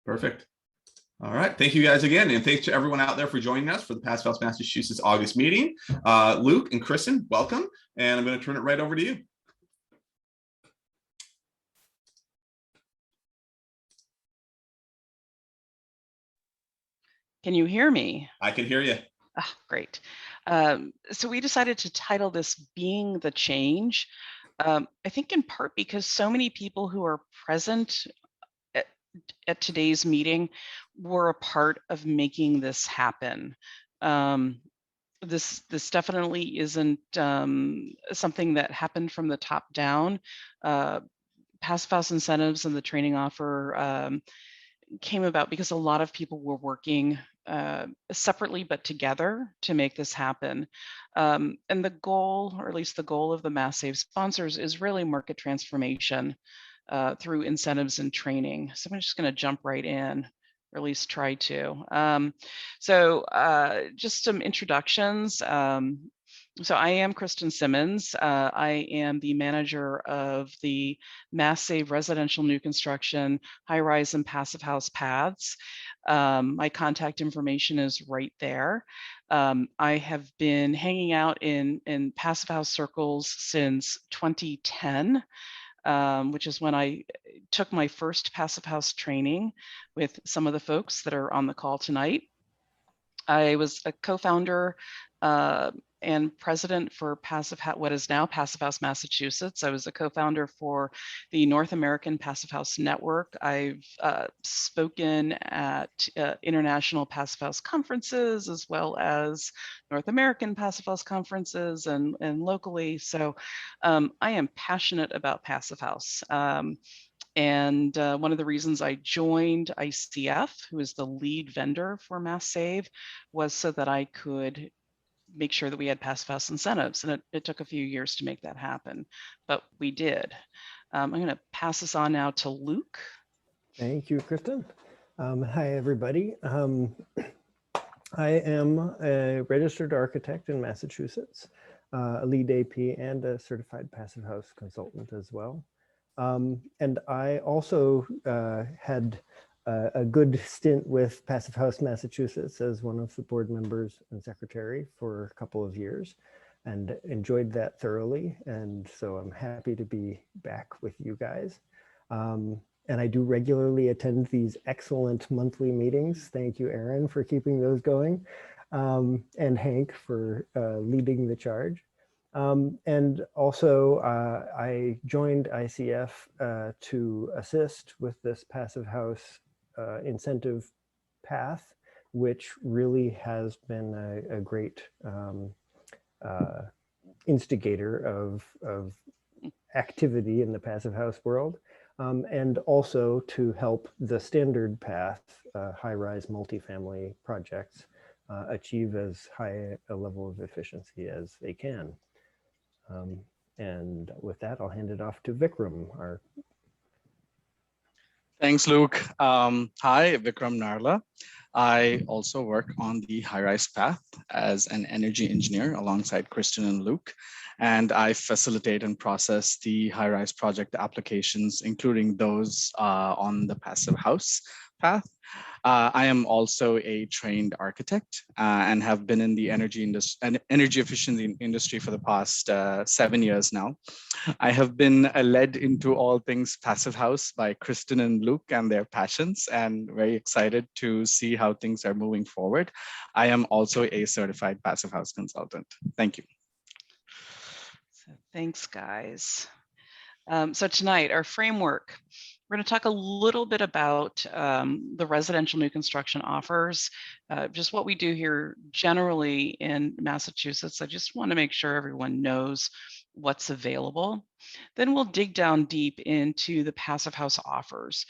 Perfect. All right. Thank you guys again. And thanks to everyone out there for joining us for the Passive House Massachusetts August meeting. Luke and Kristen, welcome. And I'm going to turn it right over to you. Can you hear me? I can hear you. Great. So we decided to title this Being the Change. I think in part because so many people who are present at today's meeting were a part of making this happen. This definitely isn't something that happened from the top down. Passive House incentives and the training offer came about because a lot of people were working separately but together to make this happen. And the goal, or at least the goal of the Mass Save sponsors, is really market transformation through incentives and training. So I'm just going to jump right in, or at least try to. Just some introductions. So I am Kristen Simmons. I am the manager of the Mass Save residential new construction, high-rise and passive house paths. My contact information is right there. I have been hanging out in passive house circles since 2010, which is when I took my first passive house training with some of the folks that are on the call tonight. I was a co-founder and president for what is now Passive House Massachusetts. I was a co-founder for the North American Passive House Network. I've spoken at international Passive House conferences, as well as North American Passive House conferences and locally. So I am passionate about Passive House. And one of the reasons I joined ICF, who is the lead vendor for Mass Save, was so that I could make sure that we had passive house incentives. And it took a few years to make that happen, but we did. I'm going to pass this on now to Luke. Thank you, Kristen. Hi, everybody. I am a registered architect in Massachusetts, a lead AP and a certified passive house consultant as well. And I also had a good stint with Passive House Massachusetts as one of the board members and secretary for a couple of years and enjoyed that thoroughly. And so I'm happy to be back with you guys. And I do regularly attend these excellent monthly meetings. Thank you, Aaron, for keeping those going, and Hank for leading the charge. And also, I joined ICF to assist with this passive house incentive path, which really has been a great instigator of activity in the passive house world, and also to help the standard path high-rise multifamily projects achieve as high a level of efficiency as they can. And with that, I'll hand it off to Vikram. Thanks, Luke. Hi, Vikram Narla. I also work on the high-rise path as an energy engineer alongside Kristen and Luke, and I facilitate and process the high-rise project applications, including those on the passive house path. I am also a trained architect and have been in the energy efficiency industry for the past 7 years now. I have been led into all things passive house by Kristen and Luke and their passions, and very excited to see how things are moving forward. I am also a certified passive house consultant. Thank you. So thanks, guys. So tonight, our framework. We're going to talk a little bit about the residential new construction offers, just what we do here generally in Massachusetts. I just want to make sure everyone knows what's available. Then we'll dig down deep into the passive house offers,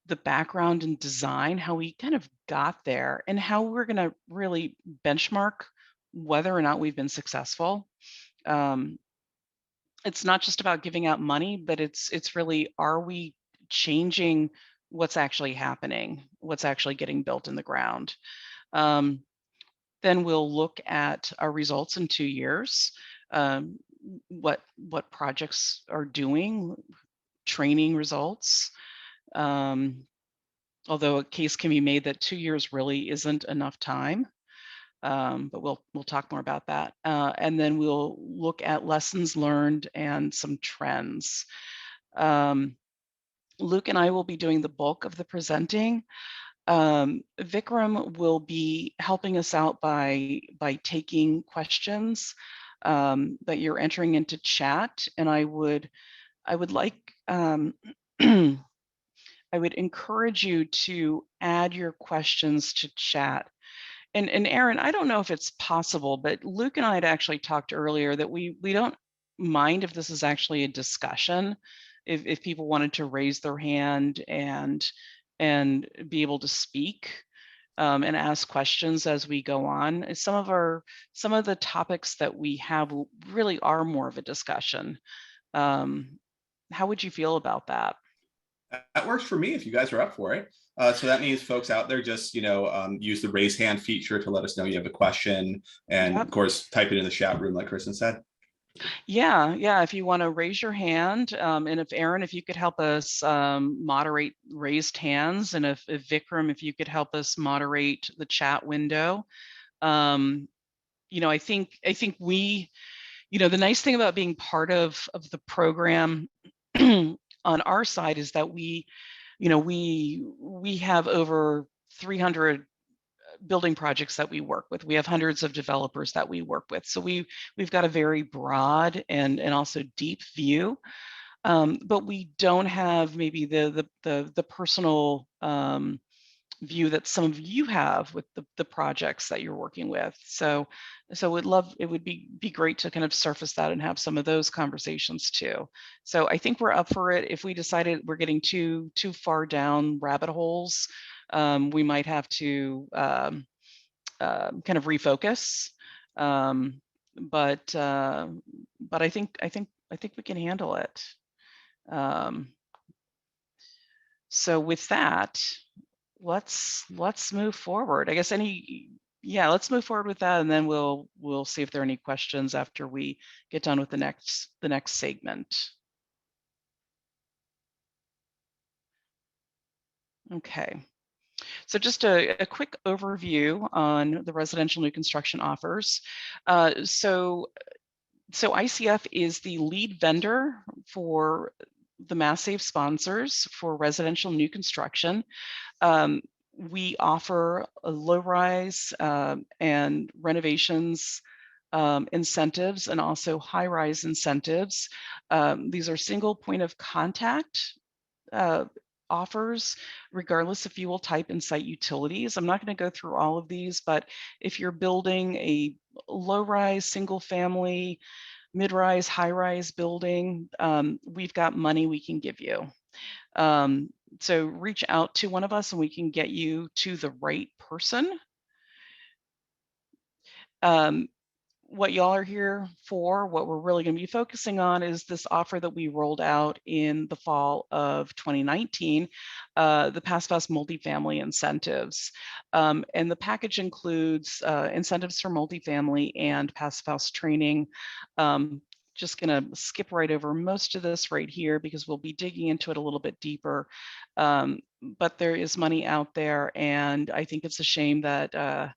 the background and design, how we kind of got there, and how we're going to really benchmark whether or not we've been successful. It's not just about giving out money, but it's really, are we changing what's actually happening, what's actually getting built in the ground. Then we'll look at our results in 2 years, what projects are doing, training results. although a case can be made that 2 years really isn't enough time. But we'll talk more about that. And then we'll look at lessons learned and some trends. Luke and I will be doing the bulk of the presenting. Vikram will be helping us out by taking questions that you're entering into chat, and I would like I would encourage you to add your questions to chat. And Aaron, I don't know if it's possible, but Luke and I had actually talked earlier that we don't mind if this is actually a discussion, if people wanted to raise their hand and be able to speak and ask questions as we go on. Some of the topics that we have really are more of a discussion. How would you feel about that? That works for me if you guys are up for it. So that means folks out there just, use the raise hand feature to let us know you have a question. And Yep. of course, type it in the chat room like Kristen said. Yeah. If you want to raise your hand, and if Aaron, if you could help us moderate raised hands, and if Vikram, if you could help us moderate the chat window. I think we, the nice thing about being part of the program on our side is that we have over 300 building projects that we work with. We have hundreds of developers that we work with. So we've got a very broad and also deep view, but we don't have maybe the personal view that some of you have with the projects that you're working with. So it would be great to kind of surface that and have some of those conversations too. So I think we're up for it. If we decided we're getting too far down rabbit holes, we might have to kind of refocus. But I think we can handle it. So with that, let's move forward. I guess let's move forward with that, and then we'll see if there are any questions after we get done with the next segment. Okay. So just a quick overview on the residential new construction offers. So ICF is the lead vendor for the MassSave sponsors for residential new construction. We offer a low-rise and renovations incentives, and also high-rise incentives. These are single point of contact offers, regardless of fuel type and site utilities. I'm not going to go through all of these, but if you're building a low-rise, single-family, mid-rise, high-rise building, we've got money we can give you. So reach out to one of us and we can get you to the right person. What y'all are here for, what we're really going to be focusing on, is this offer that we rolled out in the fall of 2019, the PHMass multifamily incentives. And the package includes incentives for multifamily and PHMass training. Just going to skip right over most of this right here because we'll be digging into it a little bit deeper. But there is money out there, and I think it's a shame that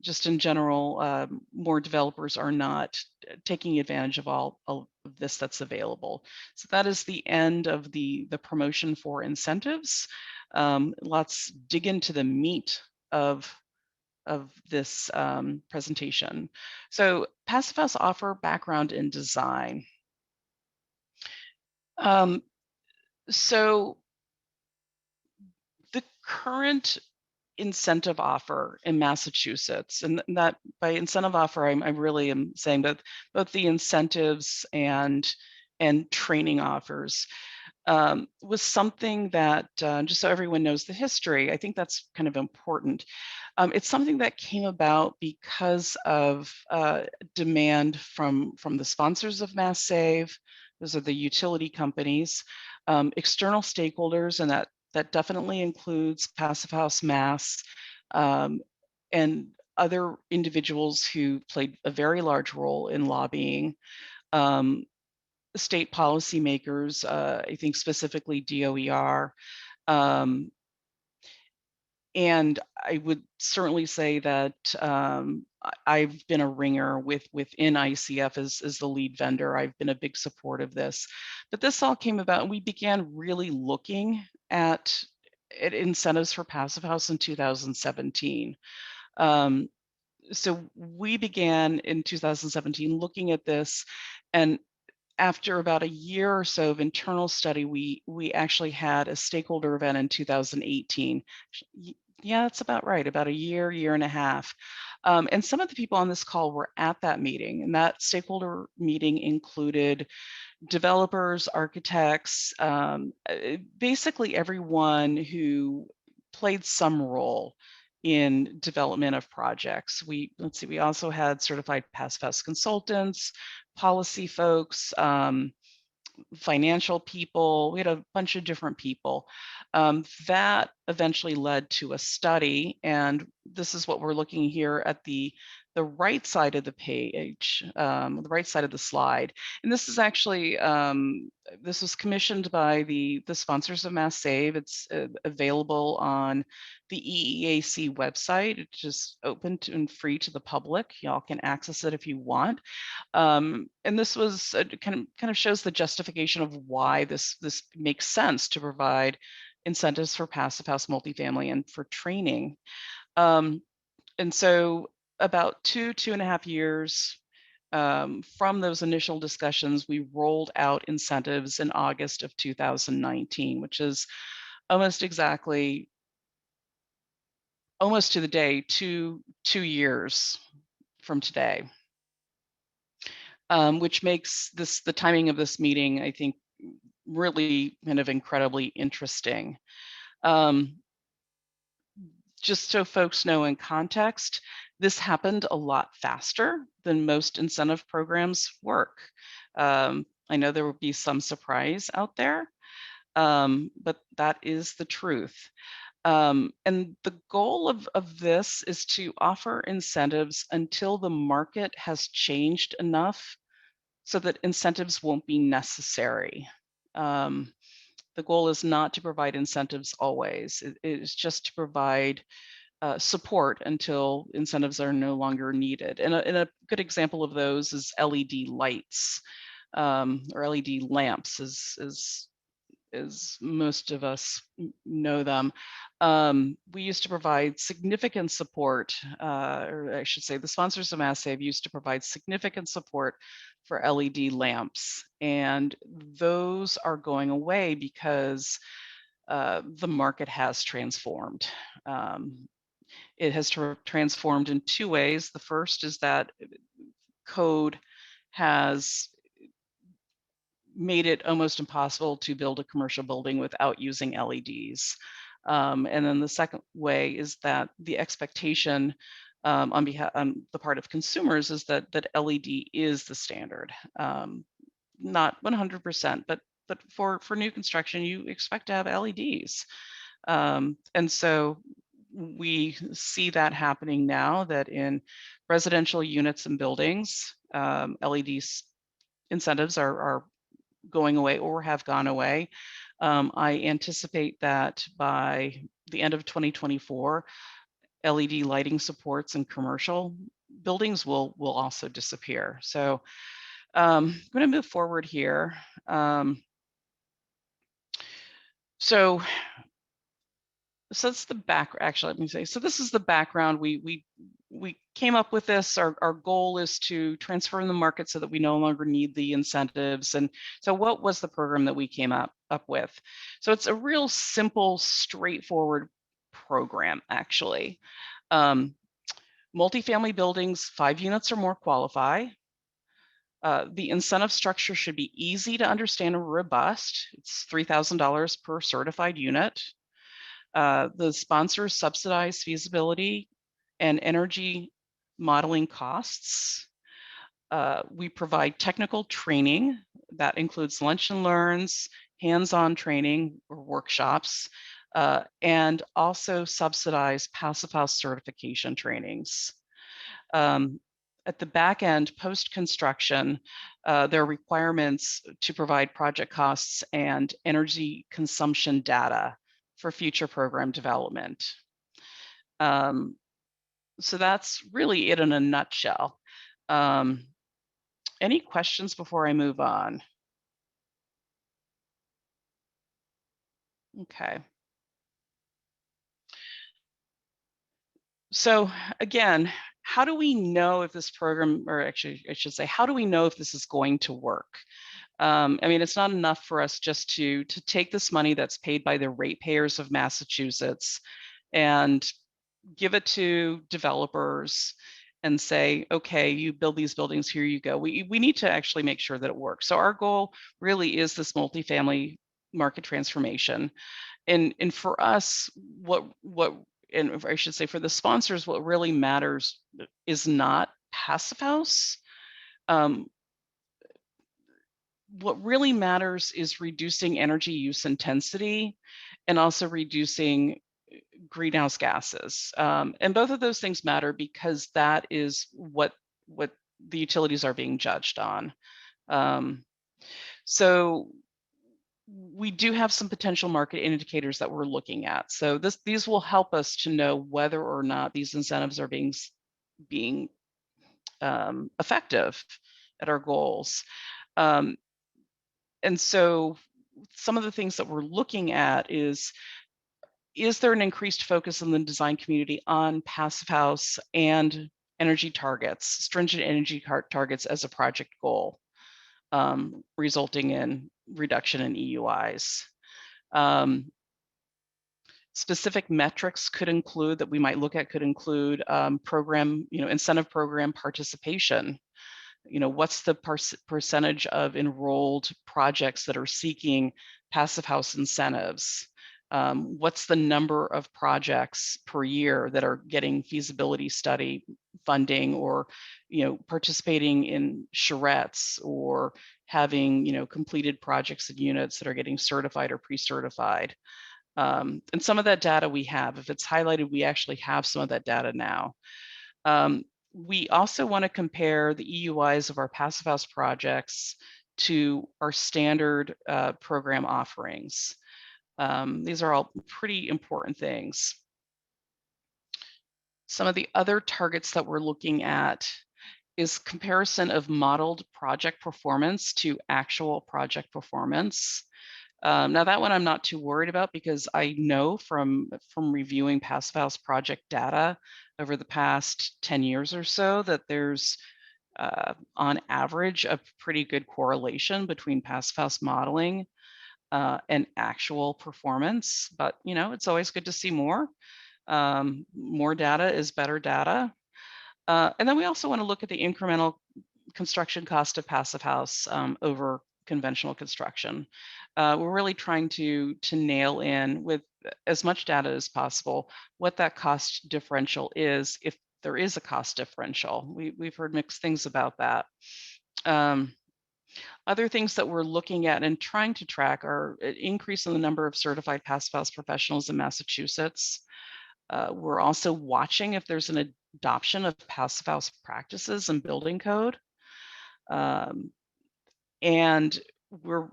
just in general, more developers are not taking advantage of all of this that's available. So that is the end of the promotion for incentives. Let's dig into the meat of this presentation. So PHMass offer background in design. So the current incentive offer in Massachusetts, and that by incentive offer, I really am saying that both the incentives and training offers was something that, just so everyone knows the history, I think that's kind of important. It's something that came about because of demand from the sponsors of MassSave. Those are the utility companies, external stakeholders, and that definitely includes PHMass, and other individuals who played a very large role in lobbying, state policymakers, I think specifically DOER, And I would certainly say that I've been a ringer within ICF as the lead vendor. I've been a big support of this. But this all came about, and we began really looking at incentives for Passive House in 2017. So we began in 2017 looking at this, and after about a year or so of internal study, we actually had a stakeholder event in 2018. Yeah, that's about right, about a year and a half. And some of the people on this call were at that meeting, and that stakeholder meeting included developers, architects, basically everyone who played some role in development of projects. We also had certified Passive House consultants, policy folks, financial people. We had a bunch of different people. That eventually led to a study, and this is what we're looking here at the right side of the page, the right side of the slide. And this is actually, this was commissioned by the sponsors of Mass Save. It's available on the EEAC website. It's just open and free to the public. Y'all can access it if you want. And this was kind of shows the justification of why this makes sense to provide incentives for Passive House multifamily and for training. And so about 2.5 years from those initial discussions, we rolled out incentives in August of 2019, which is almost exactly, almost to the day, two years from today. Which makes the timing of this meeting, I think, really kind of incredibly interesting. Just so folks know in context, this happened a lot faster than most incentive programs work. I know there will be some surprise out there, but that is the truth. And the goal of this is to offer incentives until the market has changed enough so that incentives won't be necessary. The goal is not to provide incentives always. It is just to provide support until incentives are no longer needed. And a good example of those is LED lights, or LED lamps, as most of us know them. We used to provide significant support, or I should say the sponsors of Mass Save used to provide significant support for LED lamps. And those are going away because the market has transformed. It has transformed in two ways. The first is that code has made it almost impossible to build a commercial building without using LEDs. And then the second way is that the expectation on the part of consumers is that LED is the standard. Not 100%, but for new construction, you expect to have LEDs. And so we see that happening now, that in residential units and buildings, LED incentives are going away or have gone away. I anticipate that by the end of 2024, LED lighting supports in commercial buildings will also disappear. So I'm going to move forward here. So that's the back. Actually, let me say. So this is the background. We came up with this. Our goal is to transform the market so that we no longer need the incentives. And so, what was the program that we came up with? So it's a real simple, straightforward program. Actually, multifamily buildings, 5 units or more qualify. The incentive structure should be easy to understand and robust. It's $3,000 per certified unit. The sponsors subsidize feasibility and energy modeling costs. We provide technical training that includes lunch and learns, hands-on training or workshops, and also subsidize Passive House certification trainings. At the back end, post-construction, there are requirements to provide project costs and energy consumption data for future program development. So that's really it in a nutshell. Any questions before I move on? Okay. So again, how do we know if this program, or actually I should say, how do we know if this is going to work? I mean, it's not enough for us just to take this money that's paid by the ratepayers of Massachusetts and give it to developers and say, okay, you build these buildings, here you go. We need to actually make sure that it works. So our goal really is this multifamily market transformation. And for us, and I should say for the sponsors, what really matters is not Passive House. What really matters is reducing energy use intensity and also reducing greenhouse gases. And both of those things matter because that is what the utilities are being judged on. So we do have some potential market indicators that we're looking at. So these will help us to know whether or not these incentives are being effective at our goals. And so some of the things that we're looking at is there an increased focus in the design community on Passive House and energy targets, stringent energy targets as a project goal, resulting in reduction in EUIs? Specific metrics could include that we might look at could include program, incentive program participation. What's the percentage of enrolled projects that are seeking Passive House incentives? What's the number of projects per year that are getting feasibility study funding, or participating in charrettes, or having completed projects and units that are getting certified or pre-certified? And some of that data we have. If it's highlighted, we actually have some of that data now. We also want to compare the EUIs of our Passive House projects to our standard program offerings. These are all pretty important things. Some of the other targets that we're looking at is comparison of modeled project performance to actual project performance. Now that one I'm not too worried about, because I know from reviewing Passive House project data over the past 10 years or so that there's on average a pretty good correlation between Passive House modeling and actual performance. But it's always good to see more. More data is better data. And then we also want to look at the incremental construction cost of Passive House over conventional construction. We're really trying to nail in with as much data as possible what that cost differential is, if there is a cost differential. We've heard mixed things about that. Other things that we're looking at and trying to track are an increase in the number of certified Passive House professionals in Massachusetts. We're also watching if there's an adoption of Passive House practices and building code. And we're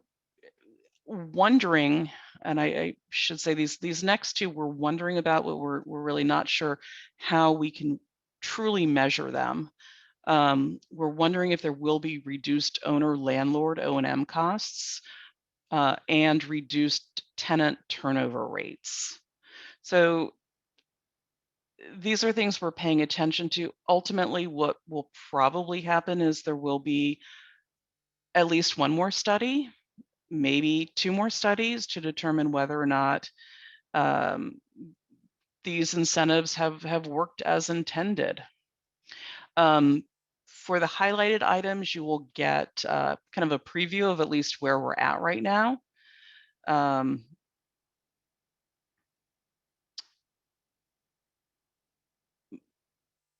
wondering, and I should say these next two we're wondering about, but we're really not sure how we can truly measure them. We're wondering if there will be reduced owner-landlord O&M costs and reduced tenant turnover rates. So these are things we're paying attention to. Ultimately, what will probably happen is there will be at least one more study, maybe two more studies, to determine whether or not these incentives have worked as intended. For the highlighted items, you will get kind of a preview of at least where we're at right now.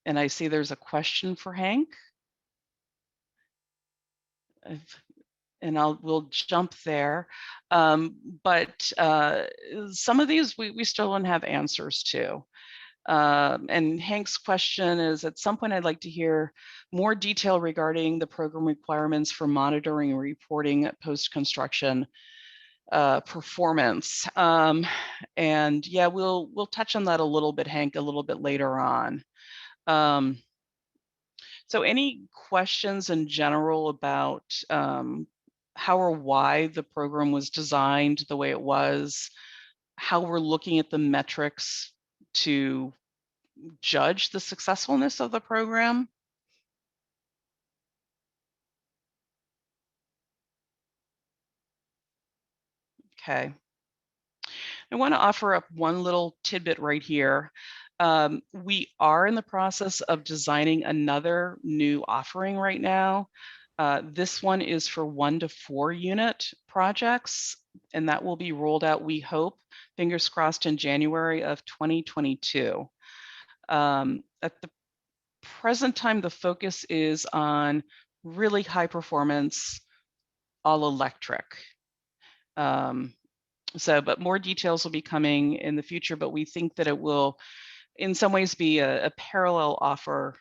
And I see there's a question for Hank. And we'll jump there. But some of these we still don't have answers to. And Hank's question is, at some point I'd like to hear more detail regarding the program requirements for monitoring and reporting post-construction performance. And yeah, we'll touch on that a little bit, Hank, a little bit later on. So any questions in general about how or why the program was designed the way it was, how we're looking at the metrics to judge the successfulness of the program? Okay. I want to offer up one little tidbit right here. We are in the process of designing another new offering right now. This one is for 1 to 4 unit projects, and that will be rolled out, we hope, fingers crossed, in January of 2022. At the present time, the focus is on really high performance, all electric. But more details will be coming in the future, but we think that it will in some ways be a parallel offer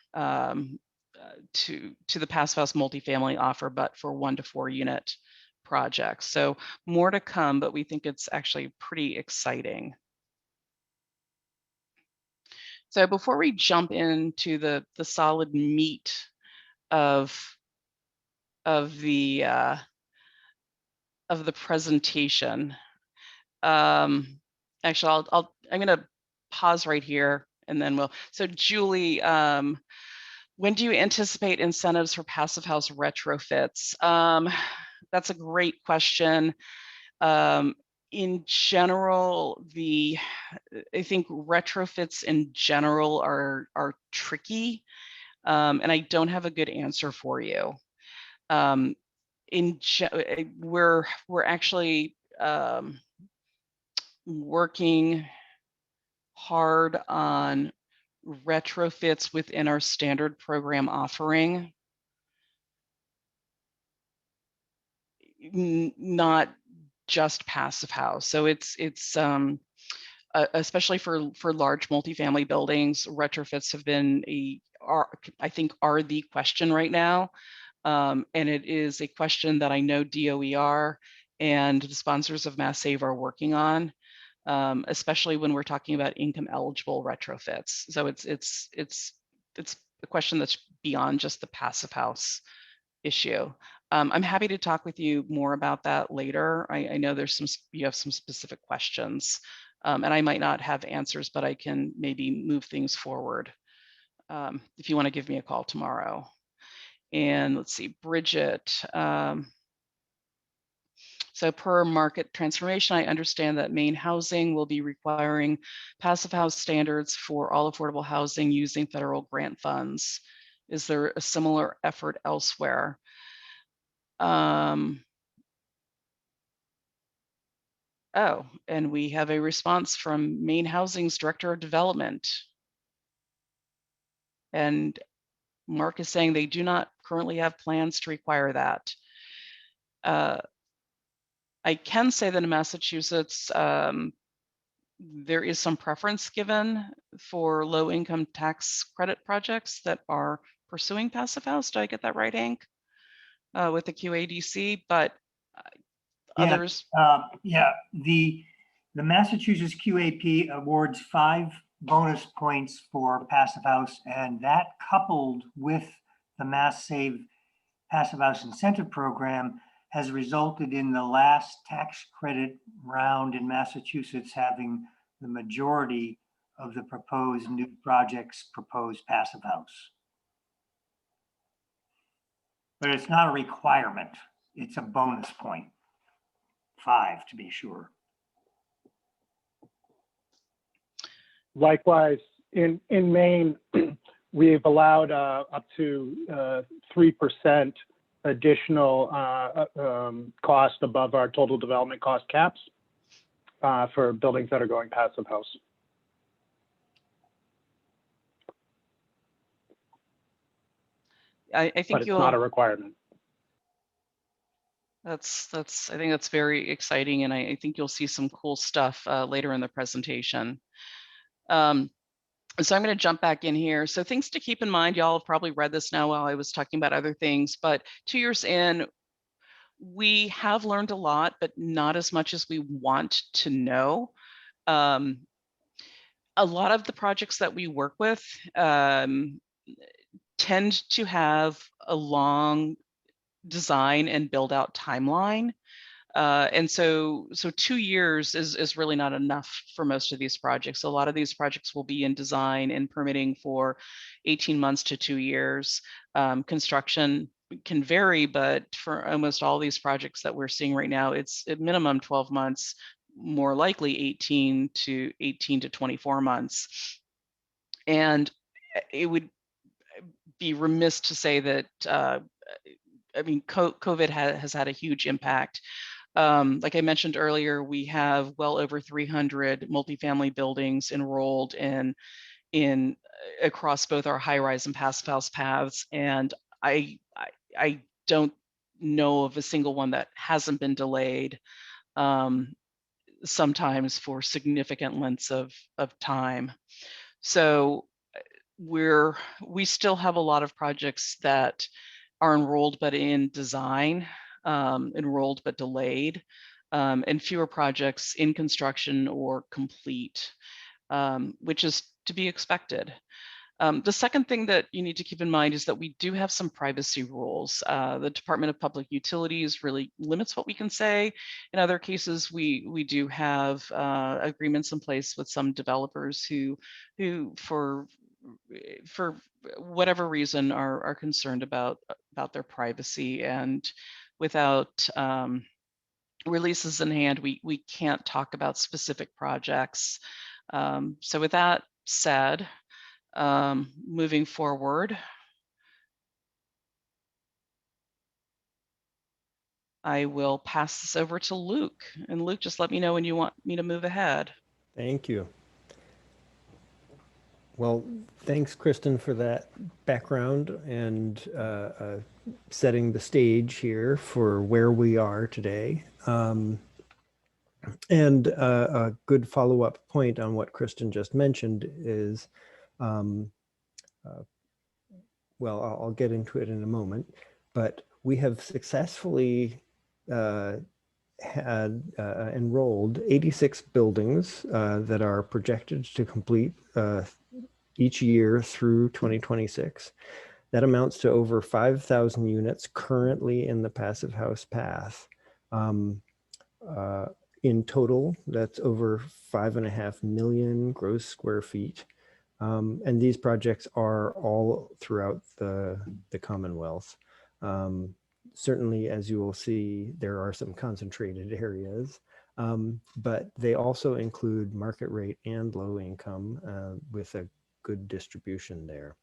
to the Passive House multifamily offer, but for 1 to 4 unit projects. So more to come, but we think it's actually pretty exciting. So before we jump into the solid meat of the presentation, actually I'm going to pause right here and then so Julie, when do you anticipate incentives for Passive House retrofits? That's a great question. In general, I think retrofits in general are tricky, and I don't have a good answer for you. We're actually working hard on retrofits within our standard program offering. Not just Passive House. So it's especially for large multifamily buildings, retrofits have been I think are the question right now. And it is a question that I know DOER and the sponsors of Mass Save are working on, especially when we're talking about income eligible retrofits. So it's a question that's beyond just the Passive House issue. I'm happy to talk with you more about that later. I know you have some specific questions, and I might not have answers, but I can maybe move things forward if you want to give me a call tomorrow. And let's see, Bridget. So per market transformation, I understand that Maine Housing will be requiring Passive House standards for all affordable housing using federal grant funds. Is there a similar effort elsewhere? Oh, and we have a response from Maine Housing's Director of Development. And Mark is saying they do not currently have plans to require that. I can say that in Massachusetts, there is some preference given for low income tax credit projects that are pursuing Passive House. Did I get that right, Hank? With the QADC, but others. Yeah, the Massachusetts QAP awards 5 bonus points for Passive House, and that coupled with the Mass Save Passive House Incentive Program has resulted in the last tax credit round in Massachusetts having the majority of the proposed new projects propose Passive House. But it's not a requirement, it's a bonus point. 5 to be sure. Likewise, in Maine, we've allowed up to 3% additional cost above our total development cost caps for buildings that are going Passive House. I think but it's not a requirement. I think that's very exciting, and I think you'll see some cool stuff later in the presentation. So I'm going to jump back in here. So things to keep in mind, y'all have probably read this now while I was talking about other things, but 2 years in, We have learned a lot, but not as much as we want to know. A lot of the projects that we work with tend to have a long design and build out timeline. And so 2 years is really not enough for most of these projects. A lot of these projects will be in design and permitting for 18 months to 2 years. Construction can vary, but for almost all these projects that we're seeing right now, it's at minimum 12 months, more likely 18 to 24 months. And it would be remiss to say that, I mean, COVID has had a huge impact. Like I mentioned earlier, we have well over 300 multifamily buildings enrolled in across both our high-rise and passive house paths, and I don't know of a single one that hasn't been delayed, sometimes for significant lengths of time. So we still have a lot of projects that are enrolled but in design, enrolled but delayed, and fewer projects in construction or complete, which is to be expected. The second thing that you need to keep in mind is that we do have some privacy rules. The Department of Public Utilities really limits what we can say. In other cases, we do have agreements in place with some developers who for whatever reason are concerned about their privacy, and without releases in hand, we can't talk about specific projects. So with that said, moving forward, I will pass this over to Luke. And Luke, just let me know when you want me to move ahead. Thank you. Well, thanks, Kristen, for that background and setting the stage here for where we are today. And a good follow-up point on what Kristen just mentioned is, well, I'll get into it in a moment, but we have successfully had enrolled 86 buildings that are projected to complete each year through 2026. That amounts to over 5,000 units currently in the passive house path. In total, that's over 5.5 million gross square feet. And these projects are all throughout the Commonwealth. Certainly, as you will see, there are some concentrated areas, but they also include market rate and low income with a good distribution there.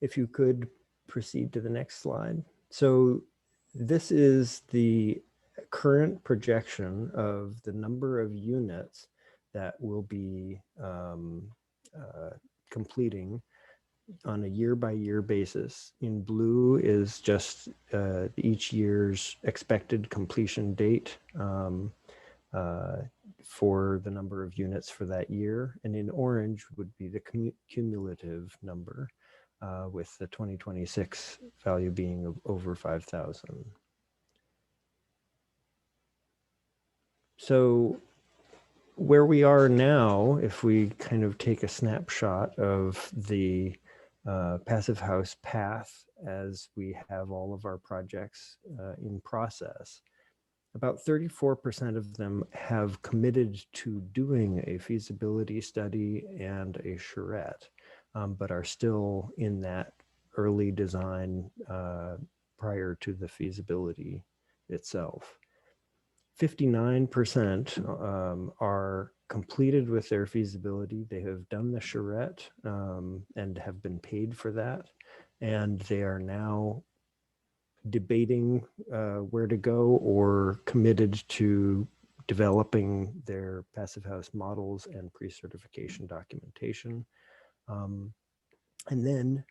If you could proceed to the next slide. So this is the current projection of the number of units that will be completing on a year-by-year basis. In blue is just each year's expected completion date for the number of units for that year. And in orange would be the cumulative number, with the 2026 value being over 5,000. So where we are now, if we kind of take a snapshot of the passive house path as we have all of our projects in process, about 34% of them have committed to doing a feasibility study and a charrette, but are still in that early design prior to the feasibility itself. 59% are completed with their feasibility. They have done the charrette and have been paid for that. And they are now debating where to go or committed to developing their passive house models and pre-certification documentation. And then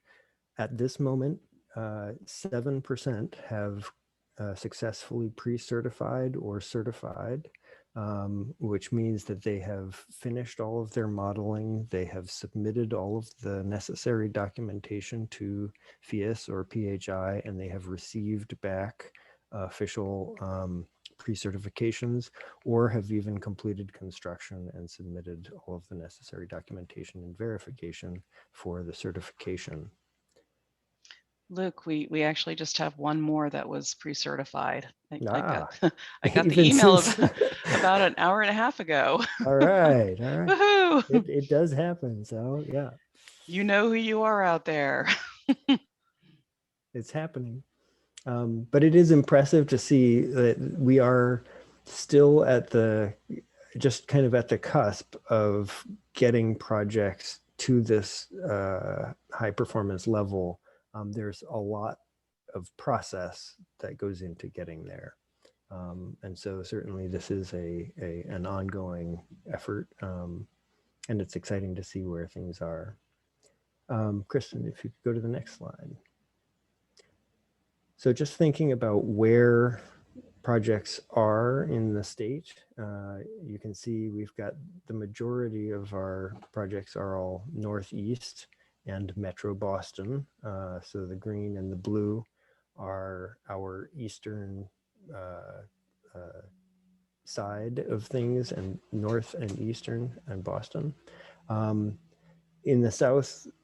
at this moment, 7% have successfully pre-certified or certified, which means that they have finished all of their modeling. They have submitted all of the necessary documentation to PHIAS or PHI, and they have received back official pre-certifications, or have even completed construction and submitted all of the necessary documentation and verification for the certification. Luke, we actually just have one more that was pre-certified. I got Ah, I got the even email since- about an hour and a half ago. all right, all right. Woohoo! It does happen. So yeah, You know who you are out there. it's happening. But it is impressive to see that we are still at the, just kind of at the cusp of getting projects to this high performance level. There's a lot of process that goes into getting there. And so certainly this is an ongoing effort, and it's exciting to see where things are. Kristen, if you could go to the next slide. So just thinking about where projects are in the state, you can see we've got the majority of our projects are all Northeast and Metro Boston. So the green and the blue are our eastern side of things, and north and eastern and Boston. In the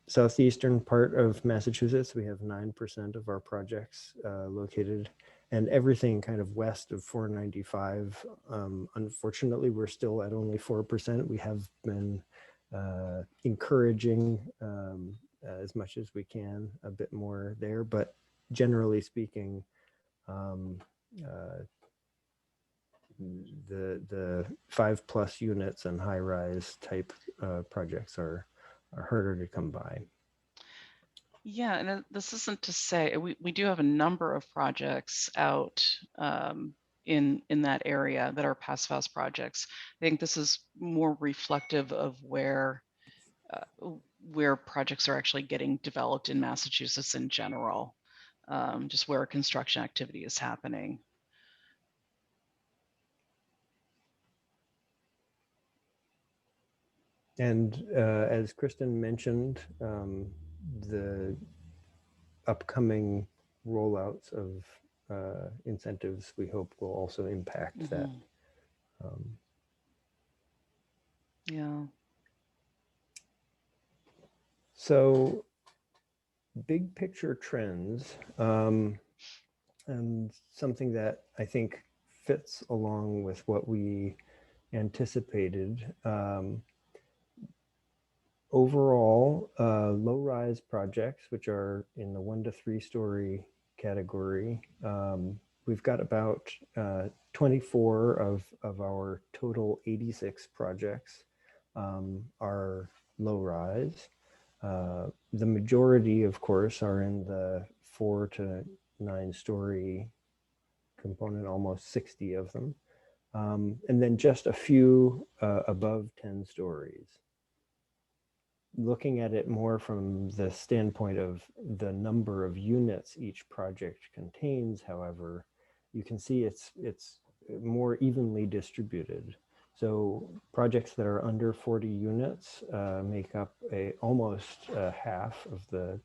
southeastern part of Massachusetts, we have 9% of our projects located, and everything kind of west of 495. Unfortunately, we're still at only 4%. We have been encouraging as much as we can, a bit more there, but generally speaking, the 5+ units and high-rise type projects are harder to come by. Yeah, and this isn't to say we do have a number of projects out in that area that are passive house projects. I think this is more reflective of where projects are actually getting developed in Massachusetts in general, just where construction activity is happening. And as Kristen mentioned, the upcoming rollouts of incentives, we hope, will also impact that. Yeah. So big picture trends, and something that I think fits along with what we anticipated. Overall, low-rise projects, which are in the 1 to 3 story category, we've got about 24 of our total 86 projects are low-rise. The majority, of course, are in the 4 to 9 story component, almost 60 of them, and then just a few above 10 stories. Looking at it more from the standpoint of the number of units each project contains, however, you can see it's more evenly distributed. So projects that are under 40 units make up almost half of the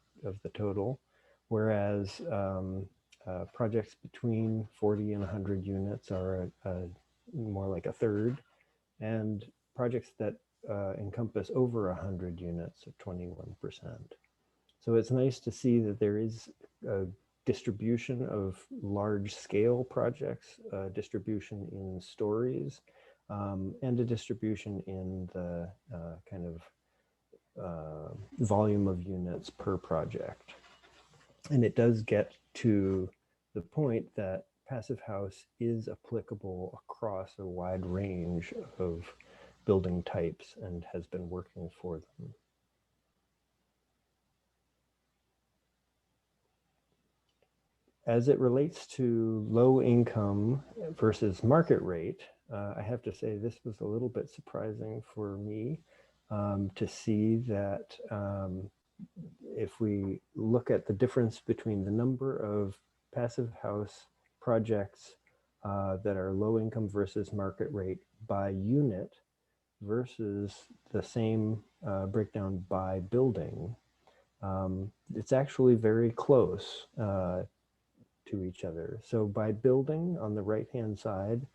total, whereas projects between 40 and 100 units are more like a third, and projects that encompass over 100 units at 21%. So it's nice to see that there is a distribution of large scale projects, distribution in stories, and a distribution in the kind of volume of units per project. And it does get to the point that Passive House is applicable across a wide range of building types and has been working for them. As it relates to low income versus market rate, I have to say this was a little bit surprising for me to see that if we look at the difference between the number of Passive House projects that are low income versus market rate by unit versus the same breakdown by building, it's actually very close to each other. So by building on the right-hand side,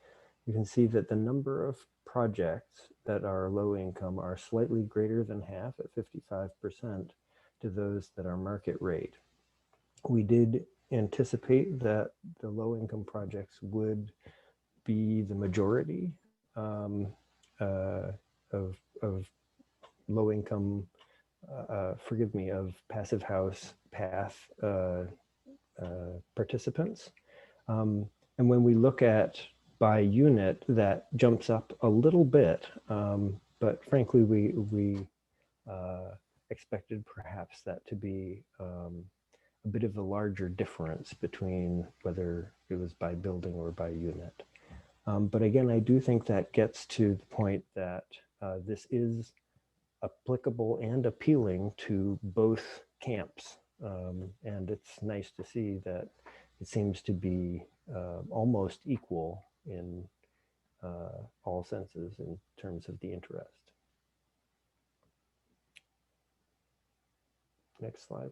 you can see that the number of projects that are low income are slightly greater than half at 55% to those that are market rate. We did anticipate that the low income projects would be the majority of low income, of passive house path participants. And when we look at by unit, that jumps up a little bit, but frankly, we expected perhaps that to be a bit of a larger difference between whether it was by building or by unit. But again, I do think that gets to the point that this is applicable and appealing to both camps. And it's nice to see that it seems to be almost equal in all senses in terms of the interest. Next slide.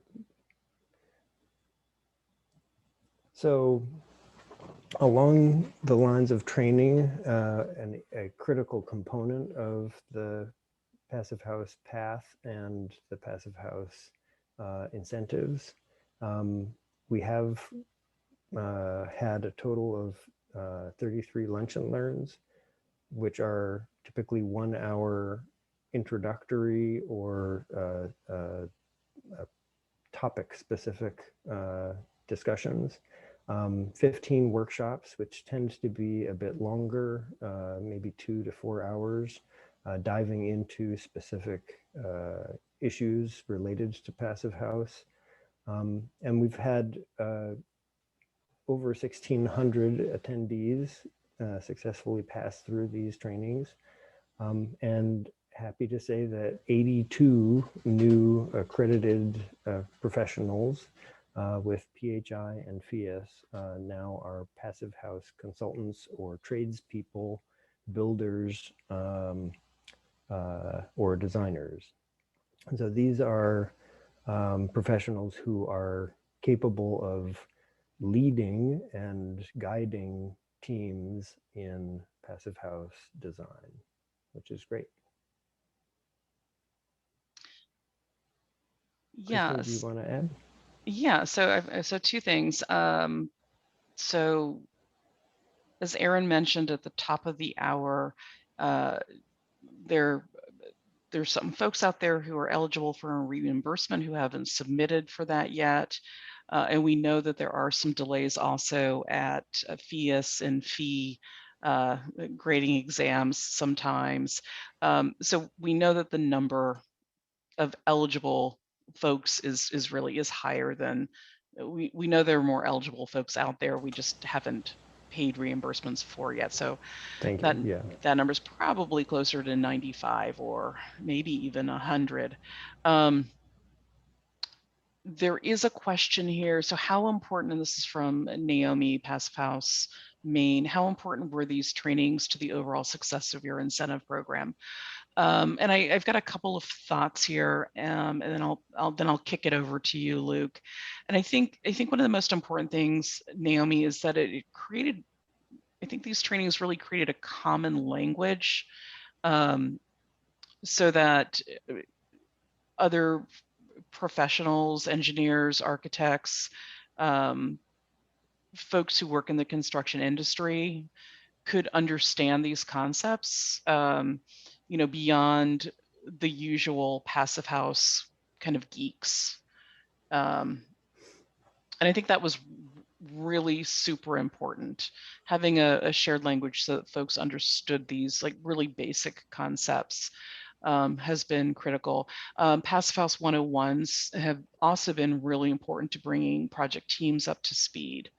So along the lines of training, and a critical component of the passive house path and the passive house incentives, we have had a total of 33 lunch and learns, which are typically 1 hour introductory or topic specific discussions. 15 workshops, which tends to be a bit longer, maybe 2 to 4 hours, diving into specific issues related to passive house. And we've had over 1,600 attendees successfully pass through these trainings. And happy to say that 82 new accredited professionals with PHI and PHIAS now are passive house consultants or tradespeople, builders, or designers. And so these are professionals who are capable of leading and guiding teams in passive house design, which is great. Yes. Kristen, do you want to add? Yeah, so two things. So as Aaron mentioned at the top of the hour, there's some folks out there who are eligible for a reimbursement who haven't submitted for that yet. And we know that there are some delays also at PHIAS and fee grading exams sometimes. So we know that the number of eligible folks is higher than we know. There are more eligible folks out there. We just haven't paid reimbursements for yet. So that number is probably closer to 95 or maybe even 100. There is a question here. So how important, and this is from Naomi, Passive House, Maine, how important were these trainings to the overall success of your incentive program? And I've got a couple of thoughts here, and then I'll kick it over to you, Luke. And I think one of the most important things, Naomi, is that it created, I think these trainings really created a common language, so that other professionals, engineers, architects, folks who work in the construction industry could understand these concepts, beyond the usual passive house kind of geeks. And I think that was really super important, having a shared language so that folks understood these like really basic concepts. Has been critical. Passive House 101s have also been really important to bringing project teams up to speed.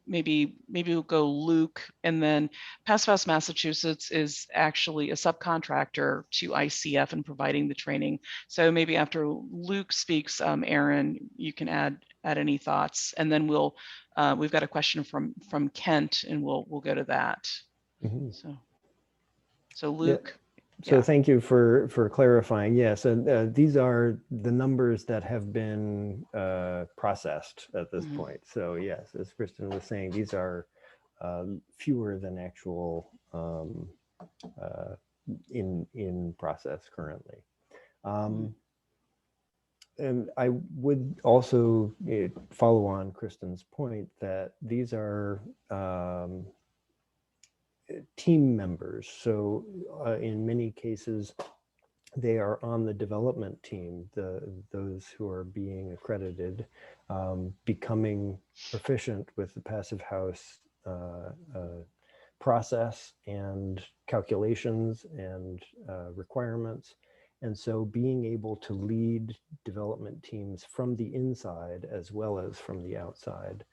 Maybe we'll go Luke, and then Passive House Massachusetts is actually a subcontractor to ICF in providing the training. So maybe after Luke speaks, Aaron, you can add add any thoughts, and then we've got a question from Kent, and we'll go to that. Mhm. So Luke. So Yeah. thank you for clarifying. Yes, and these are the numbers that have been processed at this point. So yes, as Kristen was saying, these are fewer than actual in process currently. And I would also follow on Kristen's point that these are team members. So in many cases, they are on the development team, those who are being accredited, becoming proficient with the Passive House process and calculations and requirements. And so being able to lead development teams from the inside as well as from the outside,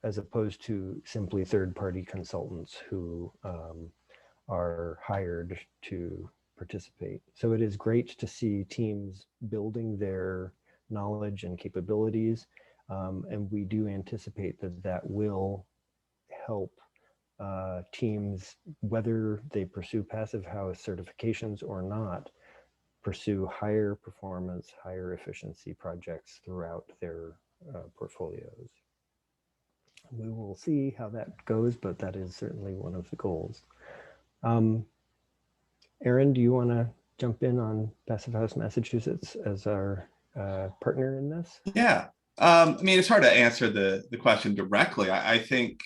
as opposed to simply third-party consultants who are hired to participate. So it is great to see teams building their knowledge and capabilities. And we do anticipate that that will help teams, whether they pursue Passive House certifications or not, pursue higher performance, higher efficiency projects throughout their portfolios. We will see how that goes, but that is certainly one of the goals. Aaron, do you want to jump in on Passive House Massachusetts as our partner in this? Yeah. I mean, it's hard to answer the question directly. I think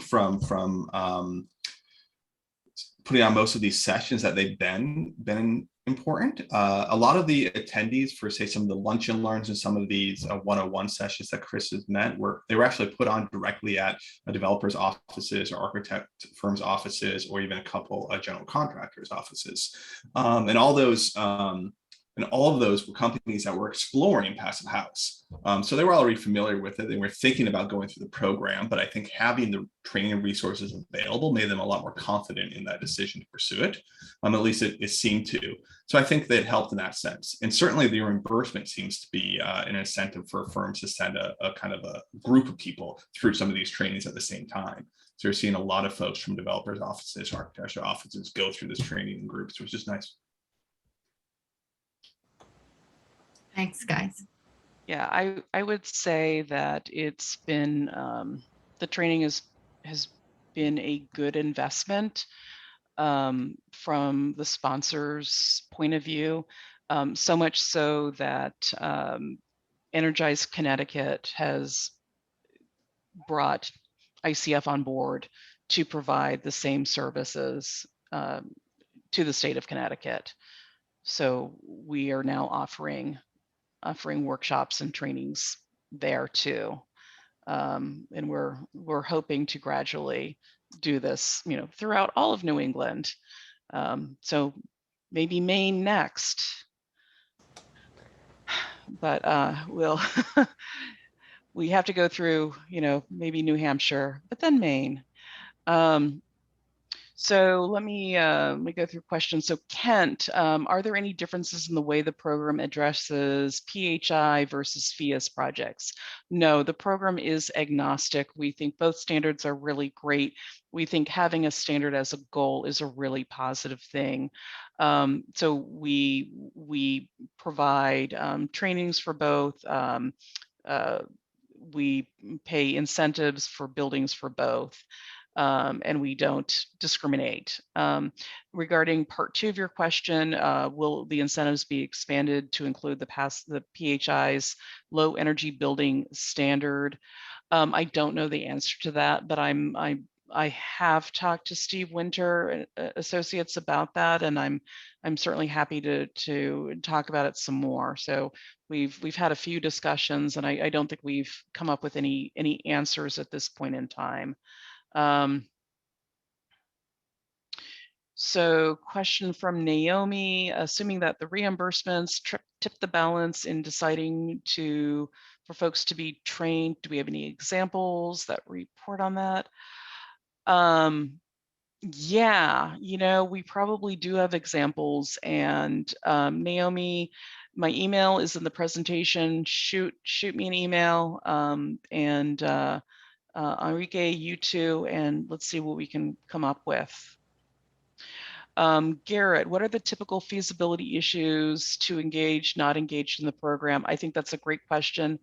from putting on most of these sessions that they've been important. A lot of the attendees for, say, some of the lunch and learns and some of these 101 sessions that Chris has meant they were actually put on directly at developers' offices or architect firms' offices, or even a couple of general contractors' offices, and all of those were companies that were exploring Passive House. So they were already familiar with it. They were thinking about going through the program, but I think having the training and resources available made them a lot more confident in that decision to pursue it. At least it seemed to. So I think that helped in that sense. And certainly the reimbursement seems to be an incentive for firms to send a kind of a group of people through some of these trainings at the same time. So you're seeing a lot of folks from developers' offices, architecture offices go through this training in groups, which is nice. Thanks, guys. Yeah, I would say that it's been the training has been a good investment from the sponsor's point of view, so much so that Energize Connecticut has brought ICF on board to provide the same services to the state of Connecticut. So we are now offering workshops and trainings there too. And we're hoping to gradually do this, throughout all of New England. So maybe Maine next, but we'll we have to go through, maybe New Hampshire, but then Maine. So let me go through questions. So Kent, are there any differences in the way the program addresses PHI versus FIAS projects? No, the program is agnostic. We think both standards are really great. We think having a standard as a goal is a really positive thing. So we provide trainings for both. We pay incentives for buildings for both. And we don't discriminate. Regarding part 2 of your question, will the incentives be expanded to include the PHI's low energy building standard? I don't know the answer to that, but I have talked to Steve Winter Associates about that, and I'm certainly happy to talk about it some more. So we've had a few discussions, and I don't think we've come up with any answers at this point in time. So question from Naomi, assuming that the reimbursements tip the balance in deciding for folks to be trained, do we have any examples that report on that? Yeah, we probably do have examples, and Naomi, My email is in the presentation. Shoot me an email, and Enrique, you too, and let's see what we can come up with. Garrett, what are the typical feasibility issues to engage, not engaged in the program? I think that's a great question.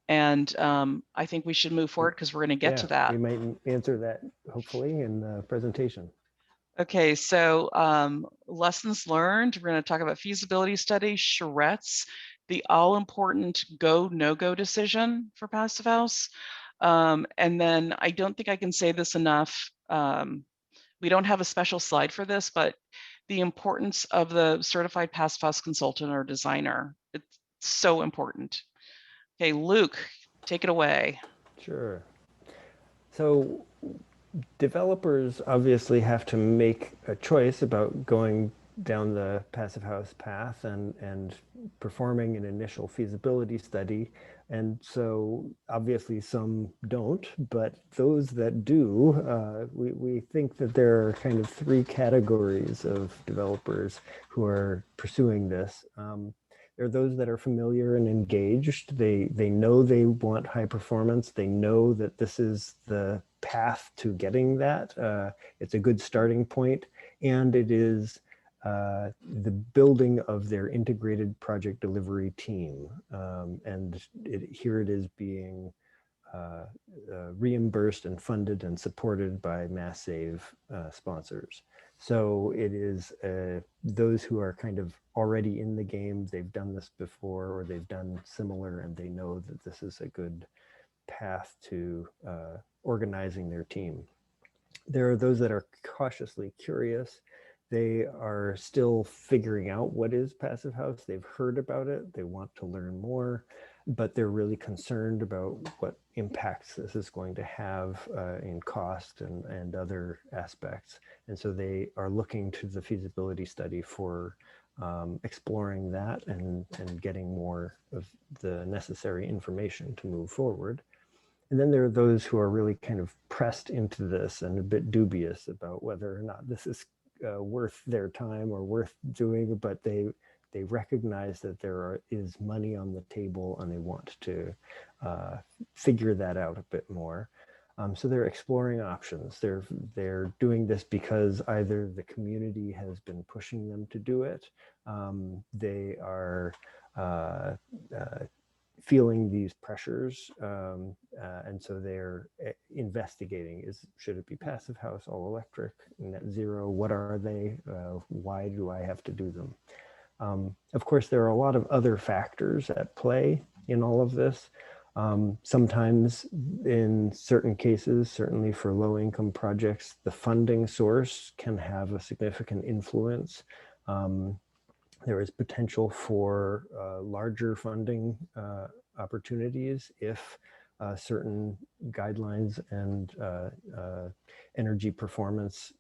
And I think we should move forward because we're going to get to that. We might answer that hopefully in the presentation. Okay, so lessons learned. We're going to talk about feasibility study, charrettes, the all-important go, no-go decision for Passive House. And then I don't think I can say this enough. We don't have a special slide for this, but the importance of the certified Passive House consultant or designer. It's so important. Okay, Luke, take it away. Sure. So developers obviously have to make a choice about going down the Passive House path and performing an initial feasibility study. And so obviously some don't, but those that do, we think that there are kind of three categories of developers who are pursuing this. There are those that are familiar and engaged. They know they want high performance. They know that this is the path to getting that. It's a good starting point, and it is the building of their integrated project delivery team. And here it is being reimbursed and funded and supported by Mass Save sponsors. So it is those who are kind of already in the game, they've done this before or they've done similar, and they know that this is a good path to organizing their team. There are those that are cautiously curious. They are still figuring out what is Passive House. They've heard about it. They want to learn more, but they're really concerned about what impacts this is going to have in cost and other aspects. And so they are looking to the feasibility study for exploring that and getting more of the necessary information to move forward. And then there are those who are really kind of pressed into this and a bit dubious about whether or not this is worth their time or worth doing, but they recognize that there is money on the table and they want to figure that out a bit more. So they're exploring options. They're doing this because either the community has been pushing them to do it. They are feeling these pressures, and so they're investigating, should it be Passive House, all electric, net zero, what are they, why do I have to do them? Of course, there are a lot of other factors at play in all of this. Sometimes in certain cases, certainly for low-income projects, the funding source can have a significant influence. There is potential for larger funding opportunities if certain guidelines and energy performance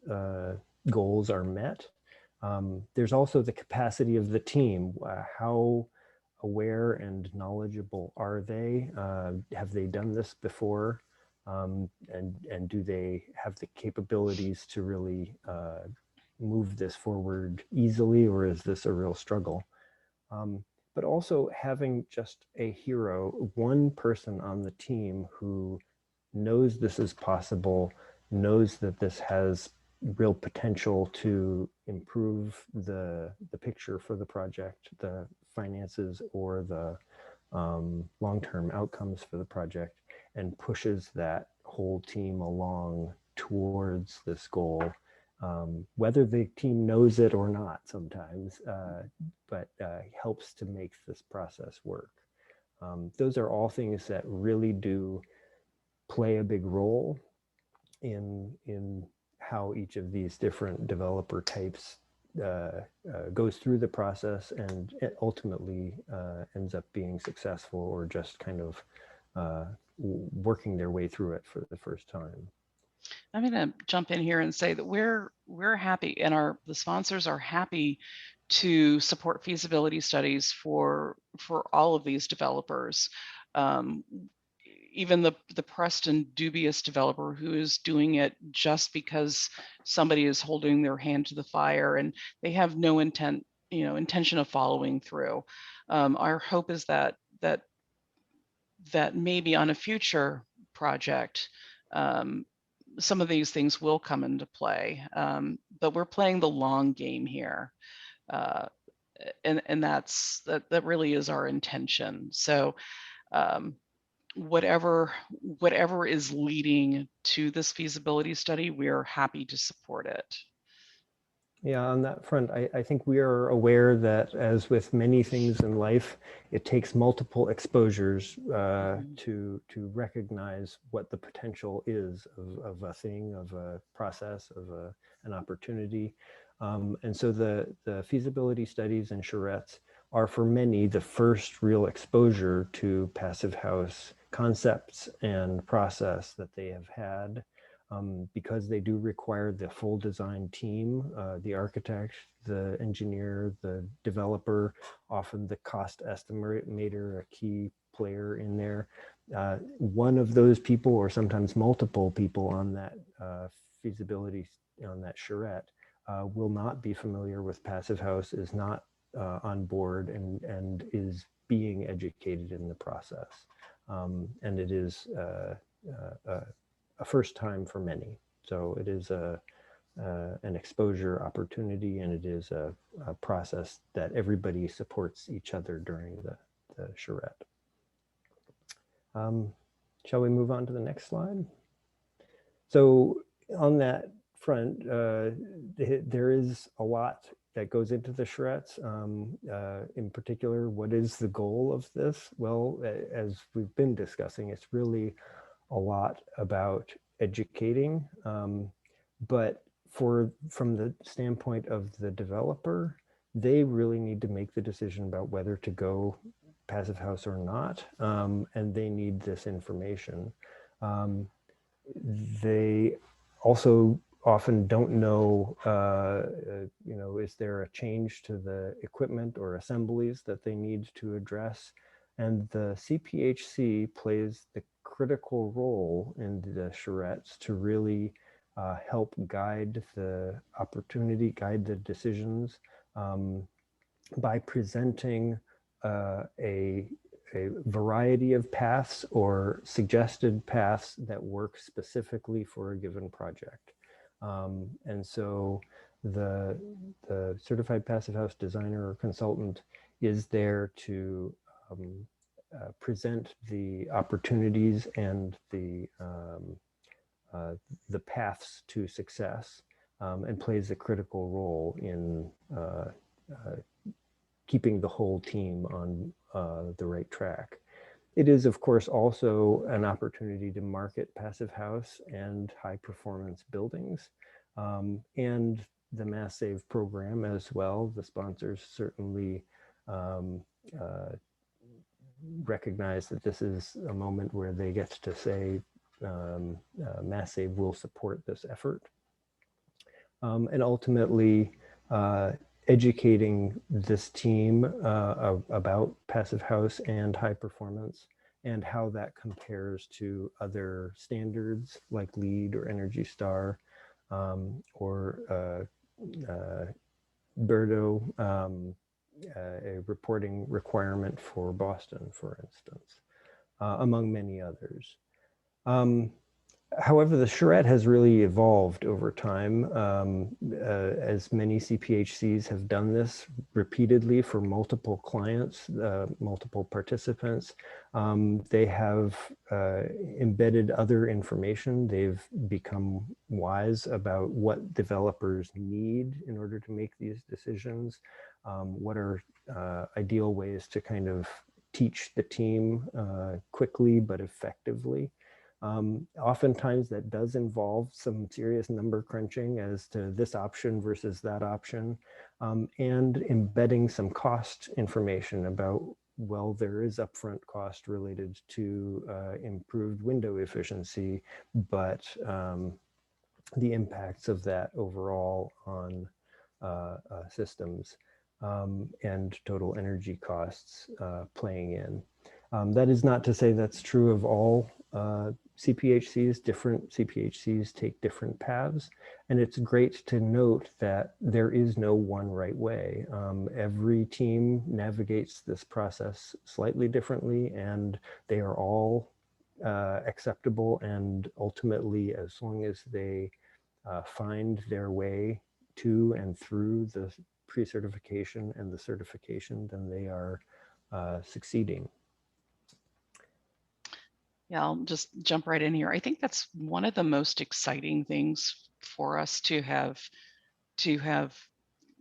goals are met. There's also the capacity of the team. How aware and knowledgeable are they? Have they done this before? And do they have the capabilities to really move this forward easily, or is this a real struggle? But also having just a hero, one person on the team who knows this is possible, knows that this has real potential to improve the picture for the project, the finances or the long-term outcomes for the project, and pushes that whole team along towards this goal. Whether the team knows it or not sometimes, but helps to make this process work. Those are all things that really do play a big role in how each of these different developer types goes through the process and it ultimately ends up being successful or just kind of working their way through it for the first time. I'm going to jump in here and say that we're happy, and the sponsors are happy to support feasibility studies for all of these developers. Even the pressed and dubious developer who is doing it just because somebody is holding their hand to the fire and they have no intent intention of following through. Our hope is that maybe on a future project, some of these things will come into play, but we're playing the long game here. And that really is our intention. So whatever is leading to this feasibility study, we're happy to support it. Yeah, on that front, I think we are aware that, as with many things in life, it takes multiple exposures to recognize what the potential is of a thing, of a process, of an opportunity. And so the feasibility studies and charrettes are, for many, the first real exposure to passive house concepts and process that they have had. Because they do require the full design team, the architect, the engineer, the developer, often the cost estimator, a key player in there. One of those people, or sometimes multiple people on that feasibility, on that charrette, will not be familiar with passive house, is not on board, and is being educated in the process. And it is a first time for many. So it is an exposure opportunity, and it is a process that everybody supports each other during the charrette. Shall we move on to the next slide? So on that front, there is a lot that goes into the charrettes. In particular, what is the goal of this? Well, as we've been discussing, it's really a lot about educating, but from the standpoint of the developer, they really need to make the decision about whether to go passive house or not, and they need this information. They also often don't know, is there a change to the equipment or assemblies that they need to address? And the CPHC plays the critical role in the charrettes to really help guide the opportunity, guide the decisions, by presenting a variety of paths or suggested paths that work specifically for a given project. And so the certified passive house designer or consultant is there to present the opportunities and the paths to success, and plays a critical role in keeping the whole team on the right track. It is, of course, also an opportunity to market passive house and high performance buildings, and the Mass Save program as well. The sponsors certainly recognize that this is a moment where they get to say, Mass Save will support this effort. And ultimately, educating this team about passive house and high performance, and how that compares to other standards like LEED or Energy Star, or BERDO, a reporting requirement for Boston, for instance, among many others. However, the charrette has really evolved over time, as many CPHCs have done this repeatedly for multiple clients, multiple participants. They have embedded other information. They've become wise about what developers need in order to make these decisions. What are ideal ways to kind of teach the team quickly but effectively. Oftentimes that does involve some serious number crunching as to this option versus that option, and embedding some cost information about, well, there is upfront cost related to improved window efficiency, but the impacts of that overall on systems and total energy costs playing in. That is not to say that's true of all CPHCs, different CPHCs take different paths. And it's great to note that there is no one right way. Every team navigates this process slightly differently, and they are all acceptable. And ultimately, as long as they find their way to and through the pre-certification and the certification, then they are succeeding. Yeah, I'll just jump right in here. I think that's one of the most exciting things for us to have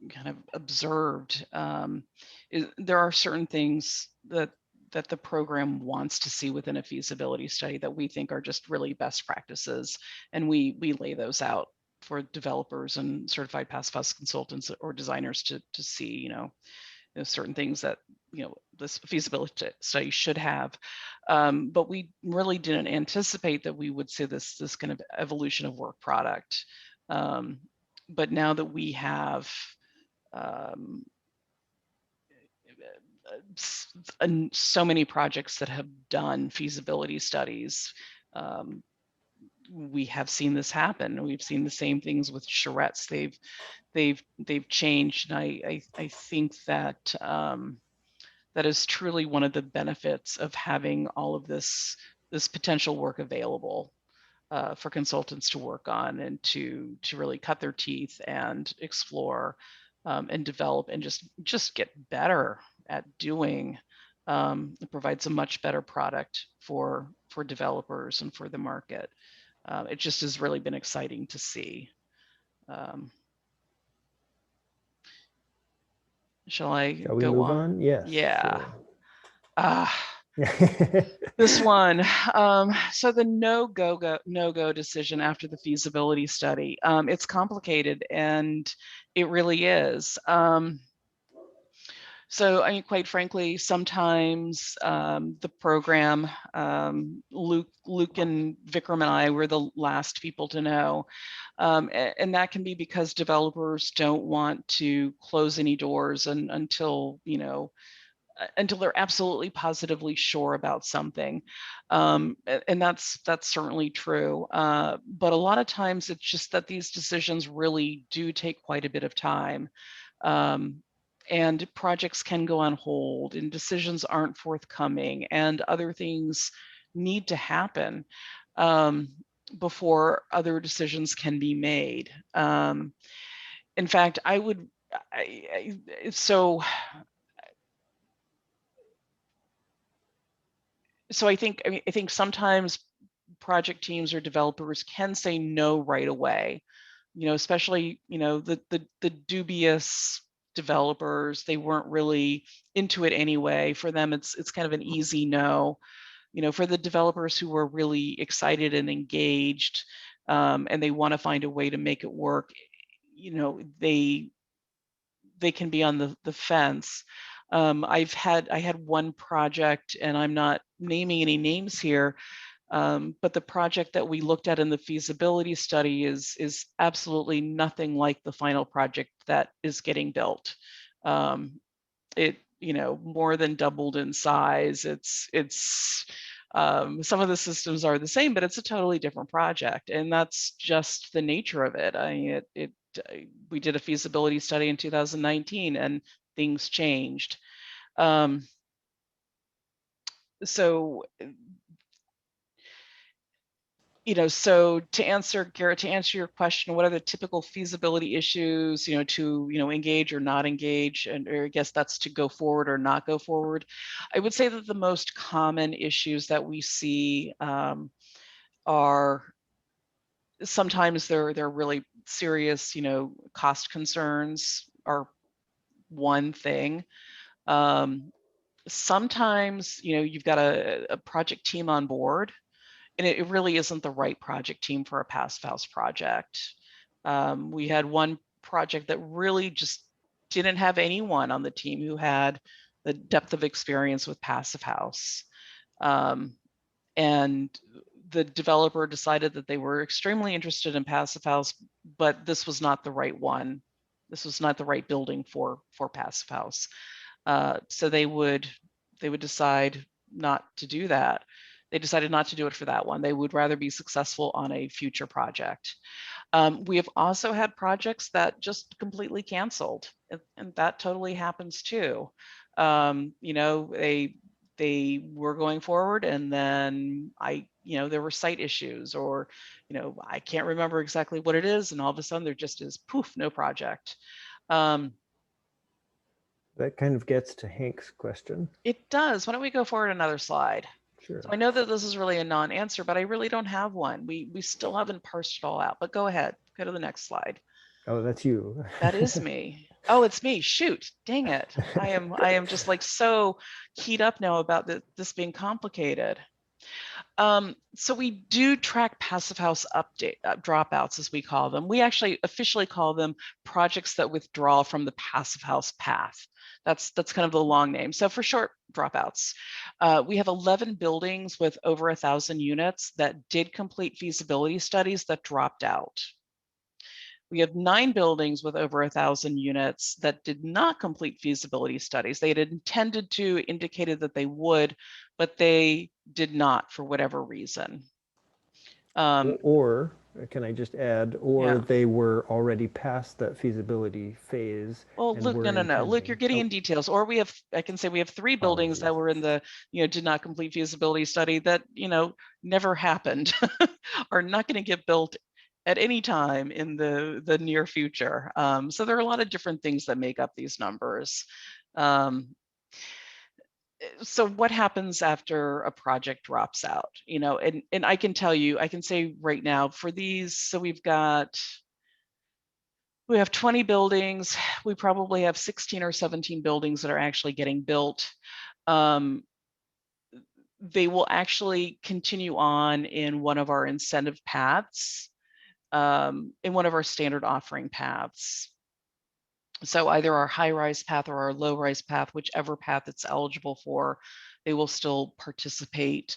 kind of observed. There are certain things that the program wants to see within a feasibility study that we think are just really best practices, and we lay those out for developers and certified passive house consultants or designers to see, certain things that this feasibility study should have, but we really didn't anticipate that we would see this kind of evolution of work product. But now that we have so many projects that have done feasibility studies, we have seen this happen. We've seen the same things with charrettes. They've changed, and I think that that is truly one of the benefits of having all of this potential work available for consultants to work on and to really cut their teeth and explore and develop and just get better at doing. It provides a much better product for developers and for the market. It just has really been exciting to see. Shall I Shall we go move on? on? Yes. Yeah. Sure. This one. So the no-go decision after the feasibility study. It's complicated, and it really is. So, I mean, quite frankly, sometimes the program, Luke and Vikram and I were the last people to know. And that can be because developers don't want to close any doors until they're absolutely positively sure about something. And that's certainly true. But a lot of times it's just that these decisions really do take quite a bit of time. And projects can go on hold, and decisions aren't forthcoming, and other things need to happen before other decisions can be made. In fact, so I think sometimes project teams or developers can say no right away, especially, the dubious developers. They weren't really into it anyway. For them, it's kind of an easy no. For the developers who are really excited and engaged, and they want to find a way to make it work, they can be on the fence. I had one project, and I'm not naming any names here, but the project that we looked at in the feasibility study is absolutely nothing like the final project that is getting built. It more than doubled in size. It's some of the systems are the same, but it's a totally different project, and that's just the nature of it. I mean, we did a feasibility study in 2019, and things changed. So so to answer, Garrett, to answer your question, what are the typical feasibility issues, to, engage or not engage, or I guess that's to go forward or not go forward. I would say that the most common issues that we see are sometimes they're really serious, cost concerns are one thing. Sometimes, you've got a project team on board, and it really isn't the right project team for a passive house project. We had one project that really just didn't have anyone on the team who had the depth of experience with passive house. And the developer decided that they were extremely interested in passive house, but this was not the right one. This was not the right building for passive house. So they would decide not to do that. They decided not to do it for that one. They would rather be successful on a future project. We have also had projects that just completely canceled, and that totally happens too. You know, they were going forward, and then there were site issues, or I can't remember exactly what it is, and all of a sudden there just is poof, no project. That kind of gets to Hank's question. It does. Why don't we go forward another slide? Sure. So I know that this is really a non-answer, but I really don't have one. We still haven't parsed it all out, but go ahead, go to the next slide. Oh, that's you. That is me. Oh, it's me. Shoot, dang it. I am just like so keyed up now about this being complicated. So we do track passive house dropouts, as we call them. We actually officially call them projects that withdraw from the passive house path. That's kind of the long name. So for short, dropouts. We have 11 buildings with over 1,000 units that did complete feasibility studies that dropped out. We have 9 buildings with over 1,000 units that did not complete feasibility studies. They had intended to, indicated that they would, but they did not for whatever reason. Or can I just add, or Yeah. they were already past that feasibility phase. Well, and Luke, were no. Luke, you're getting intending- in details. Or I can say we have 3 buildings that were in the, did not complete feasibility study that, never happened, are not going to get built at any time in the near future. So there are a lot of different things that make up these numbers. So what happens after a project drops out? And I can tell you, I can say right now for these, so we have 20 buildings. We probably have 16 or 17 buildings that are actually getting built. They will actually continue on in one of our incentive paths, in one of our standard offering paths. So either our high-rise path or our low-rise path, whichever path it's eligible for, they will still participate.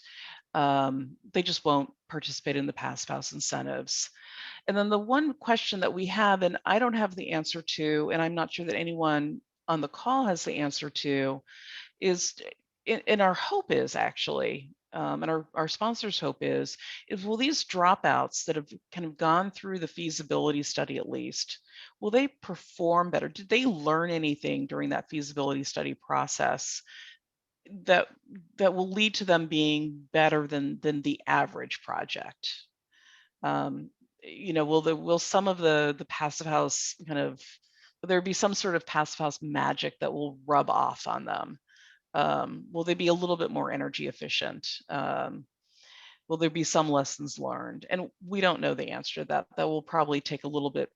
They just won't participate in the passive house incentives. And then the one question that we have, and I don't have the answer to, and I'm not sure that anyone on the call has the answer to, is, and our hope is actually, and our sponsors' hope is will these dropouts that have kind of gone through the feasibility study at least, will they perform better? Did they learn anything during that feasibility study process that will lead to them being better than the average project? Will some of the passive house will there be some sort of passive house magic that will rub off on them? Will they be a little bit more energy efficient? Will there be some lessons learned? And we don't know the answer to that. That will probably take a little bit,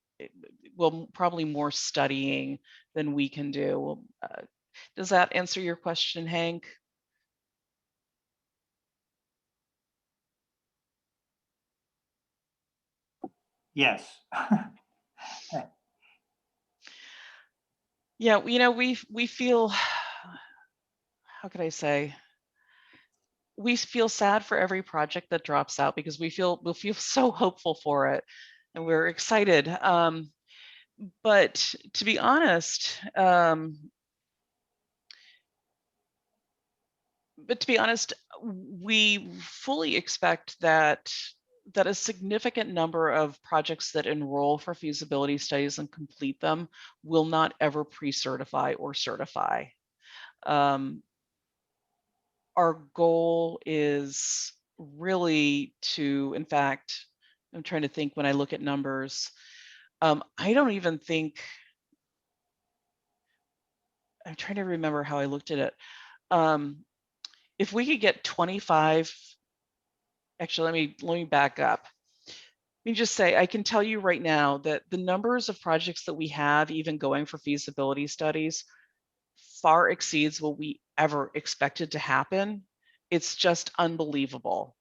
probably more studying than we can do. Does that answer your question, Hank? Yes. Yeah, we feel, how could I say? We feel sad for every project that drops out because we'll feel so hopeful for it, and we're excited. But to be honest, we fully expect that a significant number of projects that enroll for feasibility studies and complete them will not ever pre-certify or certify. Our goal is really to, in fact, I'm trying to think when I look at numbers, I don't even think, I'm trying to remember how I looked at it. If we could get 25, actually, let me back up. Let me just say, I can tell you right now that the numbers of projects that we have even going for feasibility studies far exceeds what we ever expected to happen. It's just unbelievable.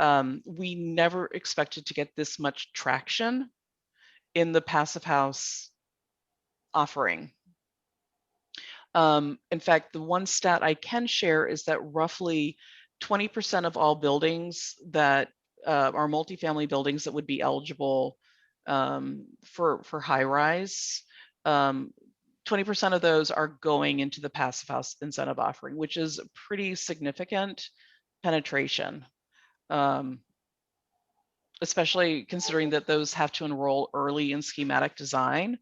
We never expected to get this much traction in the passive house offering. In fact, the one stat I can share is that roughly 20% of all buildings that are multifamily buildings that would be eligible for high rise, 20% of those are going into the passive house incentive offering, which is pretty significant penetration. especially considering that those have to enroll early in schematic design,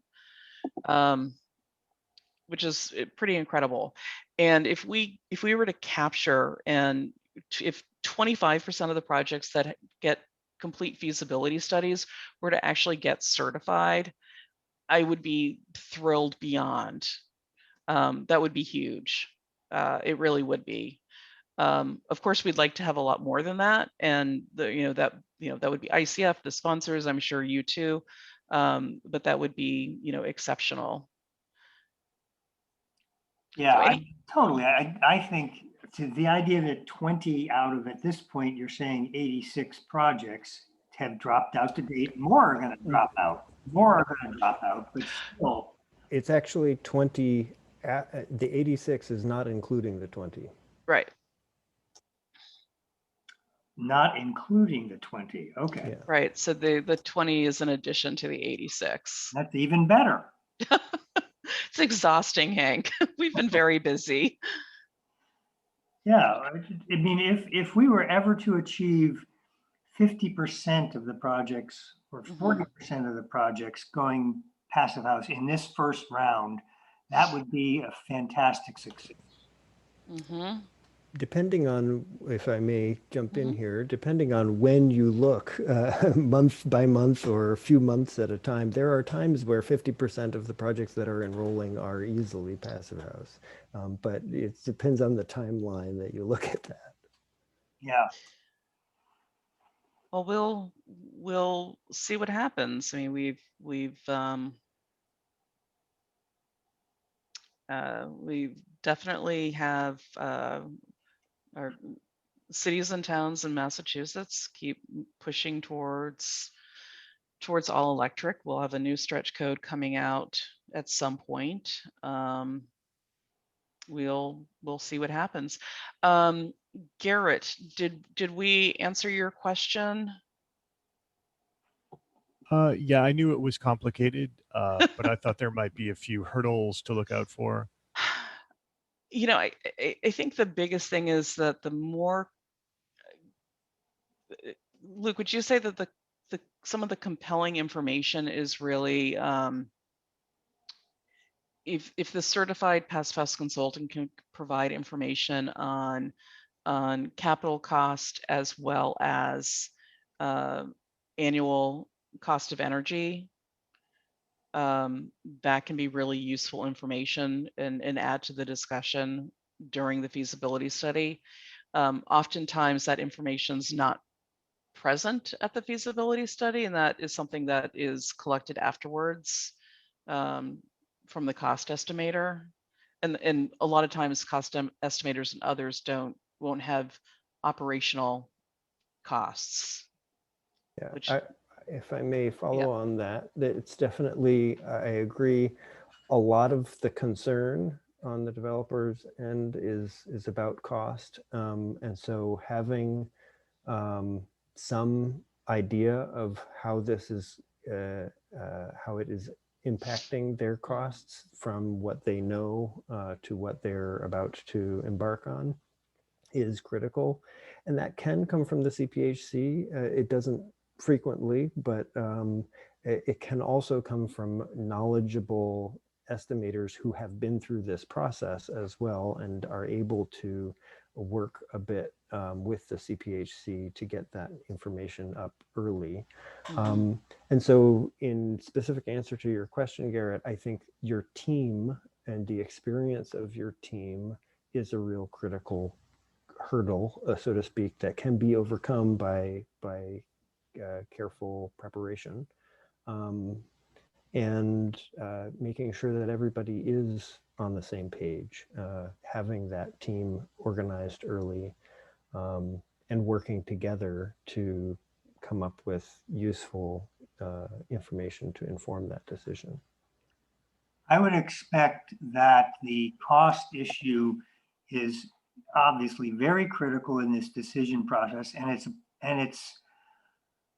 which is pretty incredible. And if we were to capture, and if 25% of the projects that get complete feasibility studies were to actually get certified, I would be thrilled beyond. That would be huge. It really would be. Of course, we'd like to have a lot more than that, and that would be ICF, the sponsors. I'm sure you too, but that would be exceptional. Yeah, So totally. I think to the idea that 20 out of, at this point, you're saying 86 projects have dropped out to date. More are going to drop out. More are going to drop out, but still. It's actually 20. The 86 is not including the 20. Right. Not including the 20. Okay. Yeah. Right. So the 20 is in addition to the 86. That's even better. It's exhausting, Hank. We've been very busy. Yeah. I mean, if we were ever to achieve 50% of the projects or 40% of the projects going passive house in this first round, that would be a fantastic success. Mm-hmm. Depending on, if I may jump in here, depending on when you look, month by month or a few months at a time, there are times where 50% of the projects that are enrolling are easily passive house. But it depends on the timeline that you look at that. Yeah. Well, we'll see what happens. I mean, we definitely have our cities and towns in Massachusetts keep pushing towards all electric. We'll have a new stretch code coming out at some point. We'll see what happens. Garrett, did we answer your question? Yeah, I knew it was complicated, but I thought there might be a few hurdles to look out for. I think the biggest thing is that the more, Luke, would you say that the some of the compelling information is really if the certified passive house consultant can provide information on capital cost as well as annual cost of energy, that can be really useful information and add to the discussion during the feasibility study. Oftentimes that information is not present at the feasibility study, and that is something that is collected afterwards from the cost estimator. And a lot of times cost estimators and others won't have operational costs. Yeah, which, if I may follow on that, it's definitely, I agree, a lot of the concern on the developers' end is about cost. And so having some idea of how this is, how it is impacting their costs from what they know to what they're about to embark on is critical. And that can come from the CPHC. It doesn't frequently, but it can also come from knowledgeable estimators who have been through this process as well and are able to work a bit with the CPHC to get that information up early. And so in specific answer to your question, Garrett, I think your team and the experience of your team is a real critical hurdle, so to speak, that can be overcome by careful preparation and making sure that everybody is on the same page, having that team organized early and working together to come up with useful information to inform that decision. I would expect that the cost issue is obviously very critical in this decision process, and it's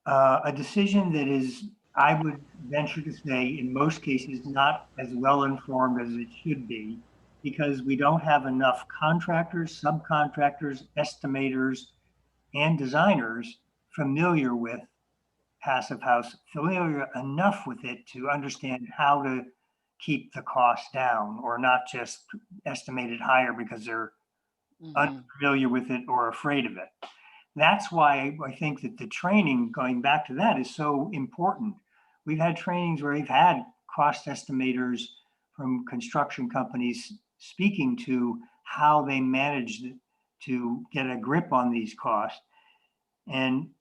a decision that is, I would venture to say, in most cases, not as well informed as it should be, because we don't have enough contractors, subcontractors, estimators, and designers familiar with Passive House, familiar enough with it to understand how to keep the cost down, or not just estimate it higher because they're unfamiliar with it or afraid of it. That's why I think that the training, going back to that, is so important. We've had trainings where we've had cost estimators from construction companies speaking to how they managed to get a grip on these costs, and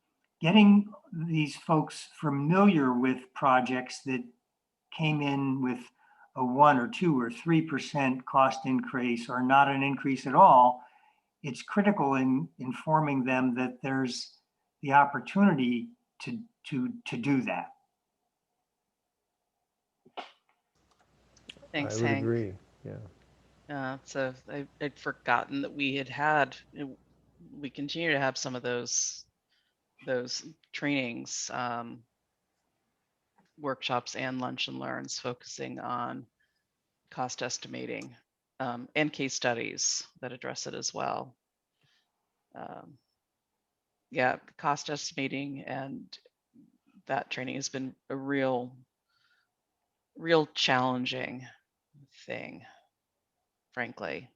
getting these folks familiar with projects that came in with a 1 or 2 or 3% cost increase, or not an increase at all. It's critical in informing them that there's the opportunity to do that. Thanks, I would Hank. agree. Yeah. So I'd forgotten that we had we continue to have some of those trainings, workshops and lunch and learns focusing on cost estimating, and case studies that address it as well. Yeah, cost estimating and that training has been a real challenging thing, frankly.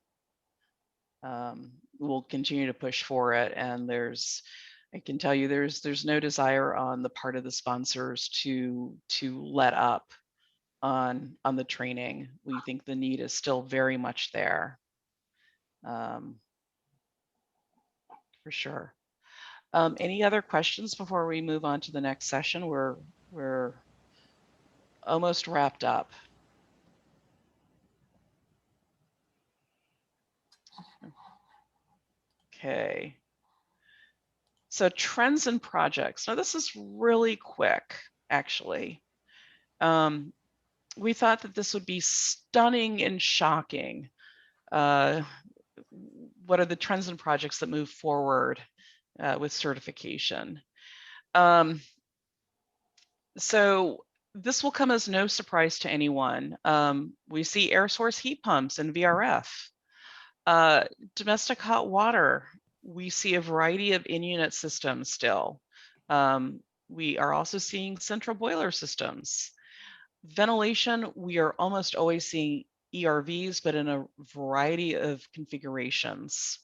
We'll continue to push for it, and I can tell you there's no desire on the part of the sponsors to let up on the training. We think the need is still very much there, for sure. Any other questions before we move on to the next session? We're almost wrapped up. Okay. So trends and projects. Now this is really quick, actually. We thought that this would be stunning and shocking. What are the trends and projects that move forward with certification? So this will come as no surprise to anyone. We see air source heat pumps and VRF. Domestic hot water, we see a variety of in-unit systems still. We are also seeing central boiler systems. Ventilation, we are almost always seeing ERVs, but in a variety of configurations.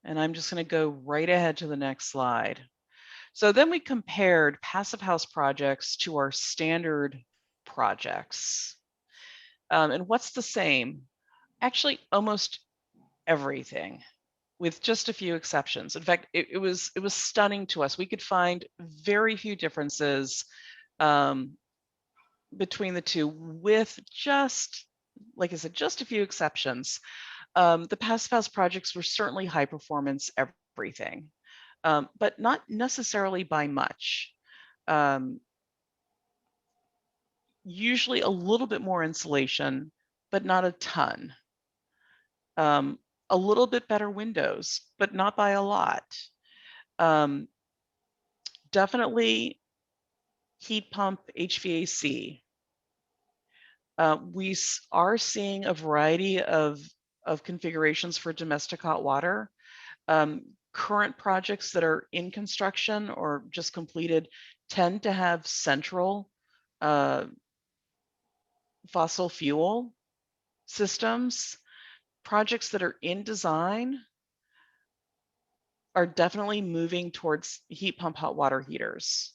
And I'm just going to go right ahead to the next slide. So then we compared Passive House projects to our standard projects. And what's the same? Actually, almost everything, with just a few exceptions. In fact, it was stunning to us. We could find very few differences between the two, with just, like I said, just a few exceptions. The Passive House projects were certainly high performance everything, but not necessarily by much. Usually a little bit more insulation, but not a ton. A little bit better windows, but not by a lot. Definitely heat pump HVAC. We are seeing a variety of configurations for domestic hot water. Current projects that are in construction or just completed tend to have central fossil fuel systems. Projects that are in design are definitely moving towards heat pump hot water heaters.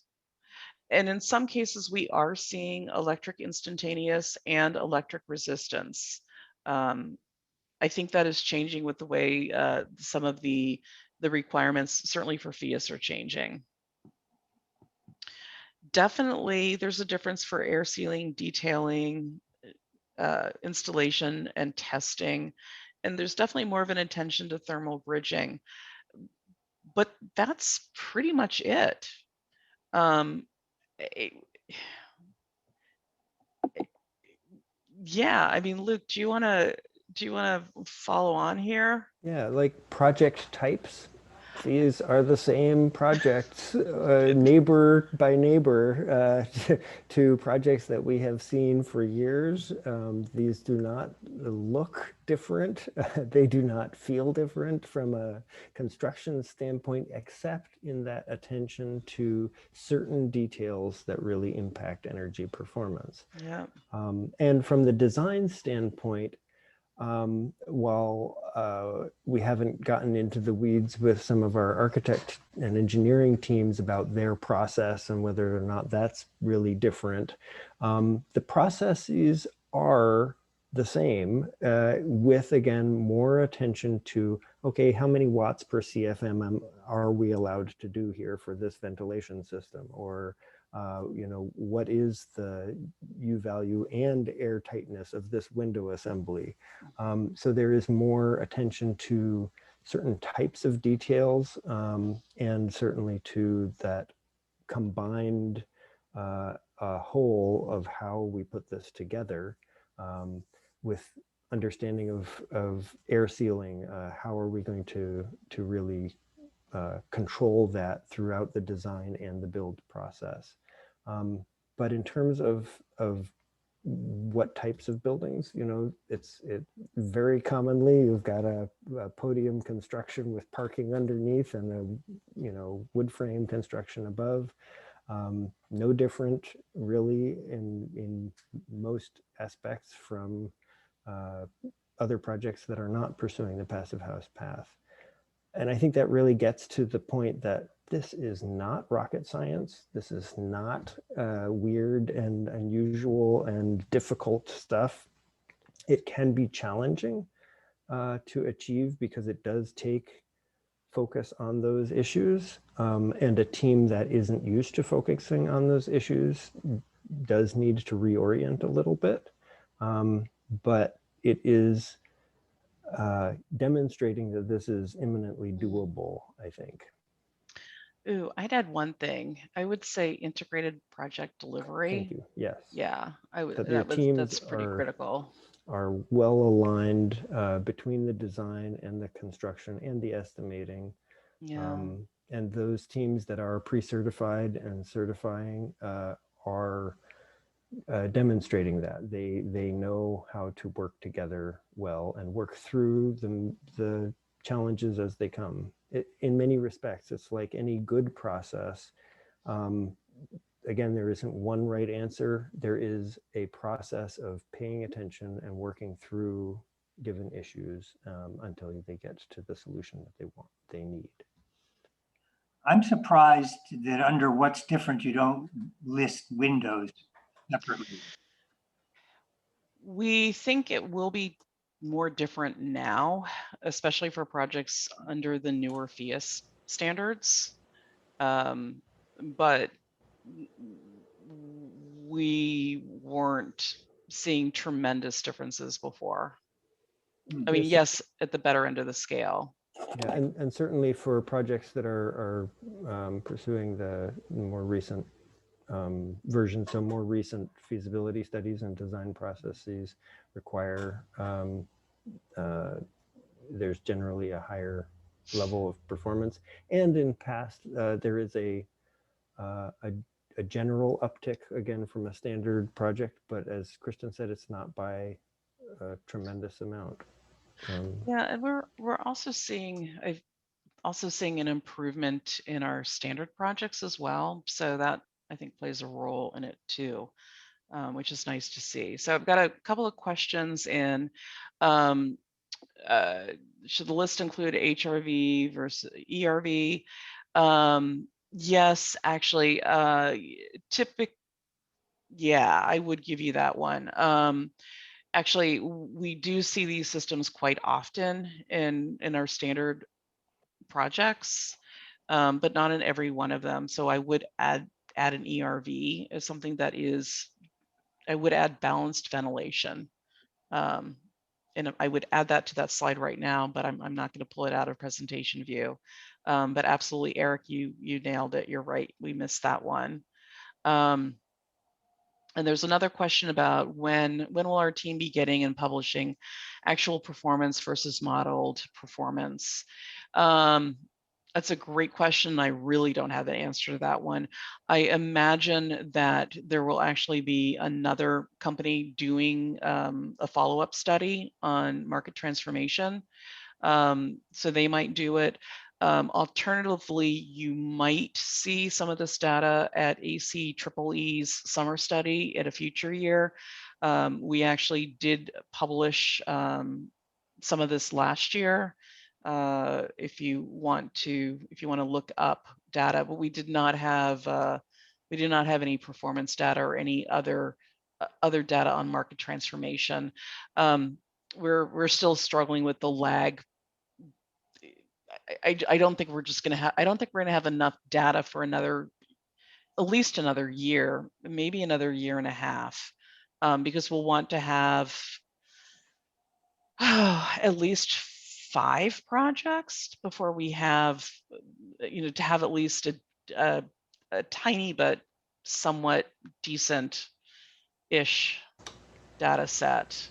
And in some cases, we are seeing electric instantaneous and electric resistance. I think that is changing with the way some of the requirements, certainly for FIAS, are changing. Definitely, there's a difference for air sealing, detailing, installation, and testing. And there's definitely more of an attention to thermal bridging. But that's pretty much it. Yeah, I mean, Luke, do you want to follow on here? Yeah, like project types. These are the same projects, neighbor by neighbor, to projects that we have seen for years. These do not look different. They do not feel different from a construction standpoint, except in that attention to certain details that really impact energy performance. Yeah. And from the design standpoint, while we haven't gotten into the weeds with some of our architect and engineering teams about their process and whether or not that's really different, the processes are the same, with, again, more attention to, okay, how many watts per CFM are we allowed to do here for this ventilation system? Or what is the U value and air tightness of this window assembly? So there is more attention to certain types of details, and certainly to that combined whole of how we put this together, with understanding of air sealing. How are we going to really control that throughout the design and the build process? But in terms of what types of buildings, it very commonly you've got a podium construction with parking underneath and a wood frame construction above. No different really in most aspects from other projects that are not pursuing the passive house path. And I think that really gets to the point that this is not rocket science. This is not weird and unusual and difficult stuff. It can be challenging to achieve because it does take focus on those issues. And a team that isn't used to focusing on those issues does need to reorient a little bit. But it is demonstrating that this is imminently doable, I think. Ooh, I'd add one thing. I would say integrated project delivery. Thank you. Yes. Yeah, I would. That That's pretty critical. Are well aligned between the design and the construction and the estimating. Yeah. And those teams that are pre-certified and certifying are demonstrating that they know how to work together well and work through the challenges as they come. In many respects, it's like any good process. Again, there isn't one right answer. There is a process of paying attention and working through given issues until they get to the solution that they need. I'm surprised that under what's different, you don't list windows separately. We think it will be more different now, especially for projects under the newer FIAS standards. But we weren't seeing tremendous differences before. I mean, yes, at the better end of the scale. Yeah, and certainly for projects that are pursuing the more recent version, so more recent feasibility studies and design processes require, there's generally a higher level of performance. And in past, there is a general uptick, again, from a standard project, but as Kristen said, it's not by a tremendous amount. Yeah, and we're also seeing an improvement in our standard projects as well. So that I think plays a role in it too, which is nice to see. So I've got a couple of questions in. Should the list include HRV versus ERV? Yes, actually, yeah, I would give you that one. Actually, we do see these systems quite often in our standard projects, but not in every one of them. So I would add an ERV as something that is, I would add balanced ventilation. And I would add that to that slide right now, but I'm not going to pull it out of presentation view. But absolutely, Eric, you nailed it. You're right. We missed that one. And there's another question about when will our team be getting and publishing actual performance versus modeled performance? That's a great question. I really don't have an answer to that one. I imagine that there will actually be another company doing a follow-up study on market transformation. So they might do it. Alternatively, you might see some of this data at ACEE's summer study at a future year. We actually did publish some of this last year. If you want to look up data, but we did not have any performance data or any other data on market transformation. We're still struggling with the lag. I don't think we're gonna have enough data for at least another year, maybe another year and a half, because we'll want to have at least 5 projects before we have, to have at least a tiny but somewhat decent-ish data set.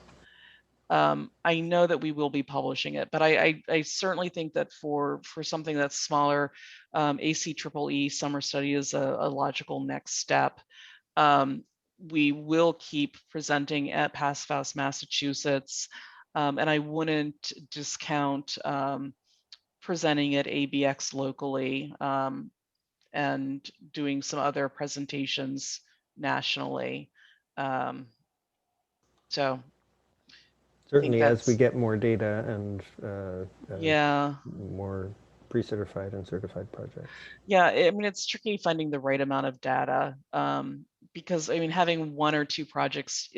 I know that we will be publishing it, but I certainly think that for something that's smaller, ACEEE summer study is a logical next step. We will keep presenting at PASFAS Massachusetts, and I wouldn't discount presenting at ABX locally, and doing some other presentations nationally. So Certainly, as we that's- get more data and yeah, more pre-certified and certified projects. yeah. I mean, it's tricky finding the right amount of data, because I mean, having 1 or 2 projects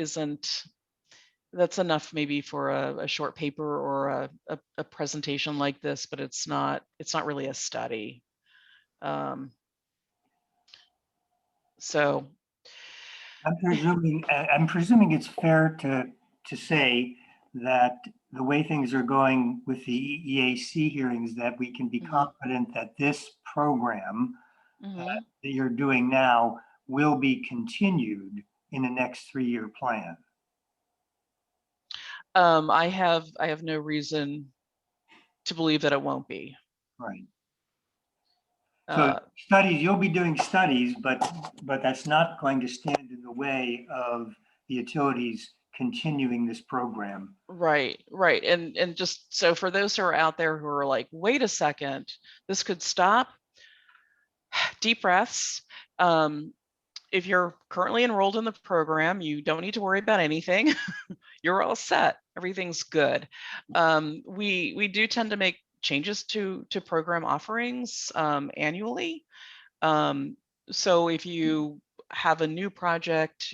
that's enough maybe for a short paper or a presentation like this, but it's not really a study. So I'm presuming it's fair to say that the way things are going with the EAC hearings, that we can be confident that this program that you're doing now will be continued in the next 3-year plan. I have no reason to believe that it won't be. Right. So studies, you'll be doing studies, but that's not going to stand in the way of the utilities continuing this program. Right. And just so for those who are out there who are like, wait a second, this could stop. Deep breaths. If you're currently enrolled in the program, you don't need to worry about anything. You're all set. Everything's good. We do tend to make changes to program offerings annually. So if you have a new project,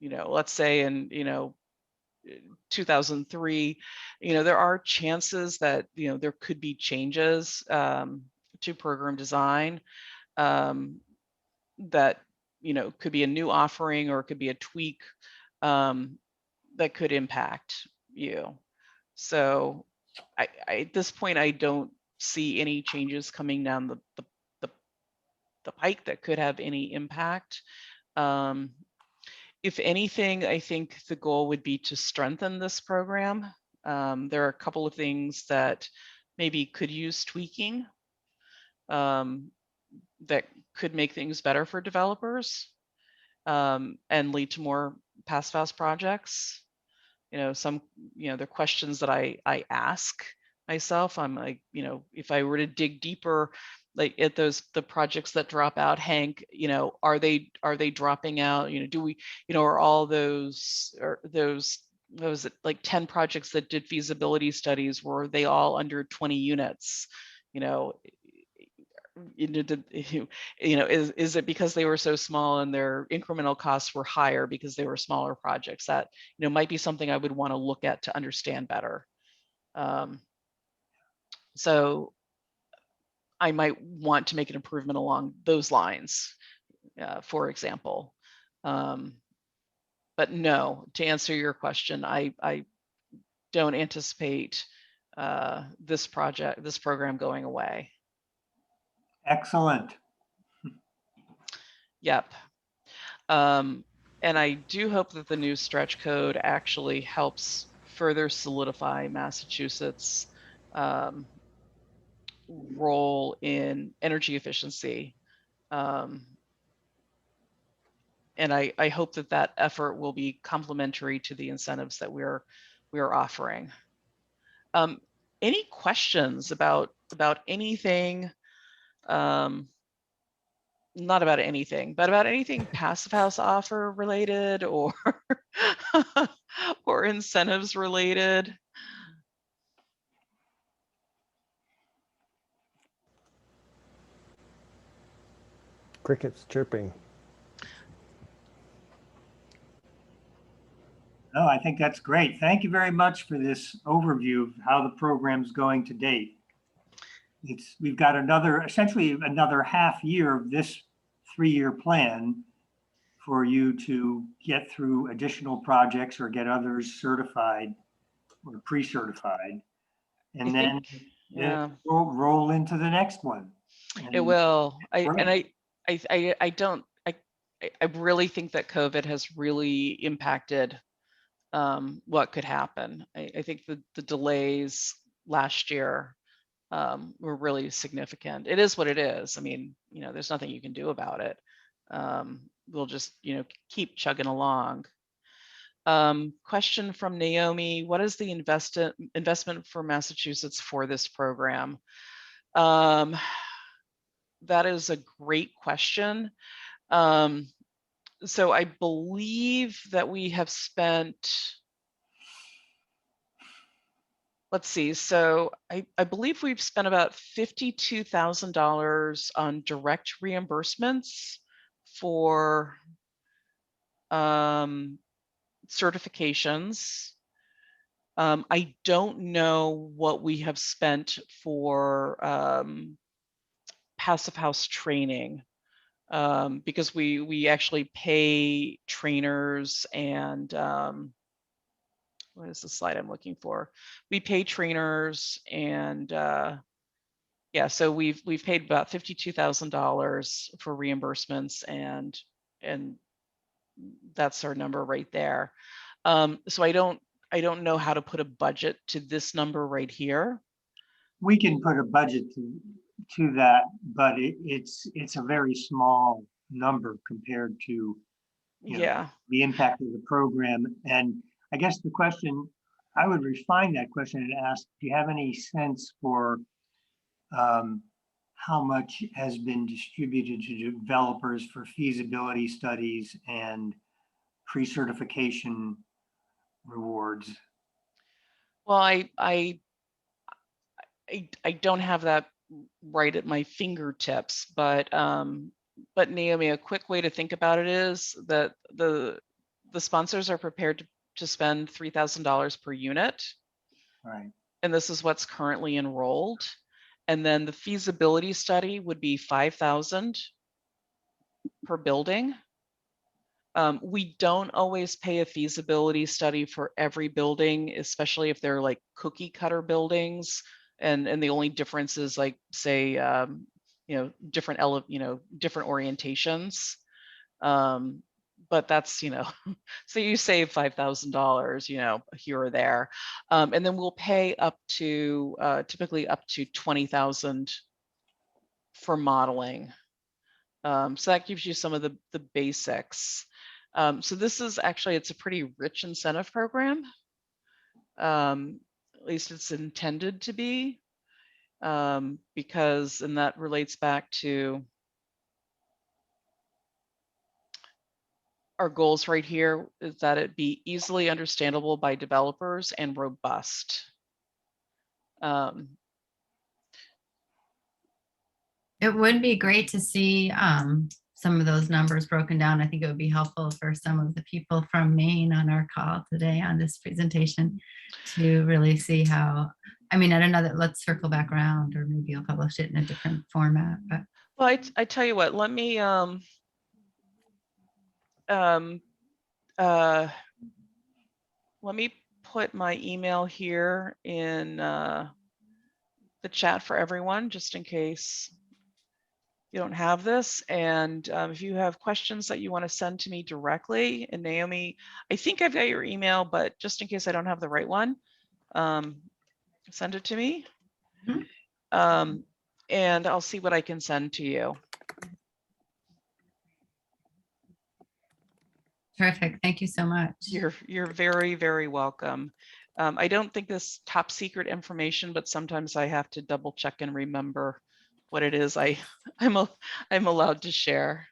let's say in 2003, there are chances that there could be changes to program design that could be a new offering or it could be a tweak that could impact you. So I at this point, I don't see any changes coming down the pike that could have any impact. If anything, I think the goal would be to strengthen this program. There are a couple of things that maybe could use tweaking that could make things better for developers and lead to more pass-fast projects. The questions that I ask myself, I'm like, if I were to dig deeper, like at the projects that drop out, Hank, are they dropping out? Do we, are all those what was it, like 10 projects that did feasibility studies, were they all under 20 units? Is it because they were so small and their incremental costs were higher because they were smaller projects? That might be something I would want to look at to understand better. So I might want to make an improvement along those lines, for example. But no, to answer your question, I don't anticipate this program going away. Excellent. Yep. And I do hope that the new stretch code actually helps further solidify Massachusetts role in energy efficiency. And I hope that that effort will be complementary to the incentives that we're offering. Any questions about anything? Not about anything, but about anything Passive House offer related or or incentives related? Crickets chirping. No, I think that's great. Thank you very much for this overview of how the program's going to date. We've got essentially another half year of this 3-year plan for you to get through additional projects or get others certified or pre-certified. And then yeah, we'll roll into the next one. it will. Right. I don't, I really think that COVID has really impacted what could happen. I think the delays last year were really significant. It is what it is. I mean, you know, there's nothing you can do about it. We'll just, you know, keep chugging along. Question from Naomi: what is the investment for Massachusetts for this program? That is a great question. So I believe that we have spent, let's see, so I believe we've spent about $52,000 on direct reimbursements for certifications. I don't know what we have spent for Passive House training, because we actually pay trainers and what is the slide I'm looking for? We pay trainers and yeah, so we've paid about $52,000 for reimbursements, and that's our number right there. So I don't know how to put a budget to this number right here. We can put a budget to that, but it's a very small number compared to, you know, the impact of the program. And I guess the question, I would refine that question and ask, do you have any sense for how much has been distributed to developers for feasibility studies and pre-certification rewards? Well, I don't have that right at my fingertips, but Naomi, a quick way to think about it is that the sponsors are prepared to spend $3,000 per unit. Right. And this is what's currently enrolled. And then the feasibility study would be $5,000 per building. We don't always pay a feasibility study for every building, especially if they're like cookie cutter buildings. And the only difference is, like, say, you know, different orientations. But that's, you know, so you save $5,000, you know, here or there. And then we'll pay up to typically up to $20,000 for modeling. So that gives you some of the basics. So this is actually, it's a pretty rich incentive program. At least it's intended to be, because, and that relates back to our goals right here, is that it be easily understandable by developers and robust. It would be great to see some of those numbers broken down. I think it would be helpful for some of the people from Maine on our call today on this presentation to really see how, I mean, at another, let's circle back around, or maybe I'll publish it in a different format. But well, I tell you what, let me let me put my email here in the chat for everyone, just in case you don't have this. And if you have questions that you want to send to me directly, and Naomi, I think I've got your email, but just in case I don't have the right one, send it to me. and I'll see what I can send to you. Terrific. Thank you so much. You're very, very welcome. I don't think this top secret information, but sometimes I have to double check and remember what it is I'm allowed to share.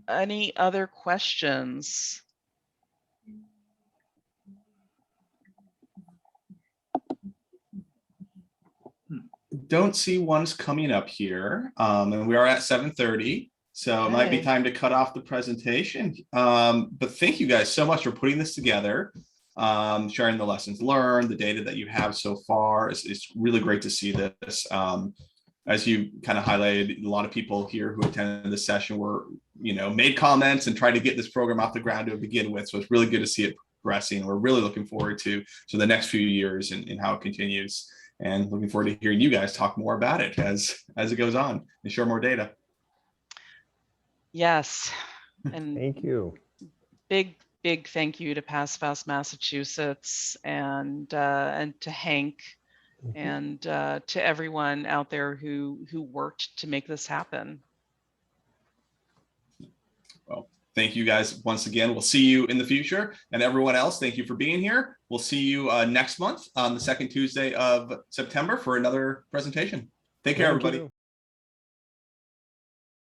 Any other questions? Don't see ones coming up here, and we are at 7:30, so it might be Okay. time to cut off the presentation. But thank you guys so much for putting this together, sharing the lessons learned, the data that you have so far. It's really great to see this. As you kind of highlighted, a lot of people here who attended this session were, made comments and tried to get this program off the ground to begin with. So it's really good to see it progressing. We're really looking forward to the next few years and how it continues. And looking forward to hearing you guys talk more about it as it goes on and share more data. Yes, and Thank you. big thank you to PHMass Massachusetts and to Hank and to everyone out there who worked to make this happen. Well, thank you guys once again. We'll see you in the future, and everyone else, thank you for being here. We'll see you next month on the second Tuesday of September for another presentation. Take care, Thank everybody. you.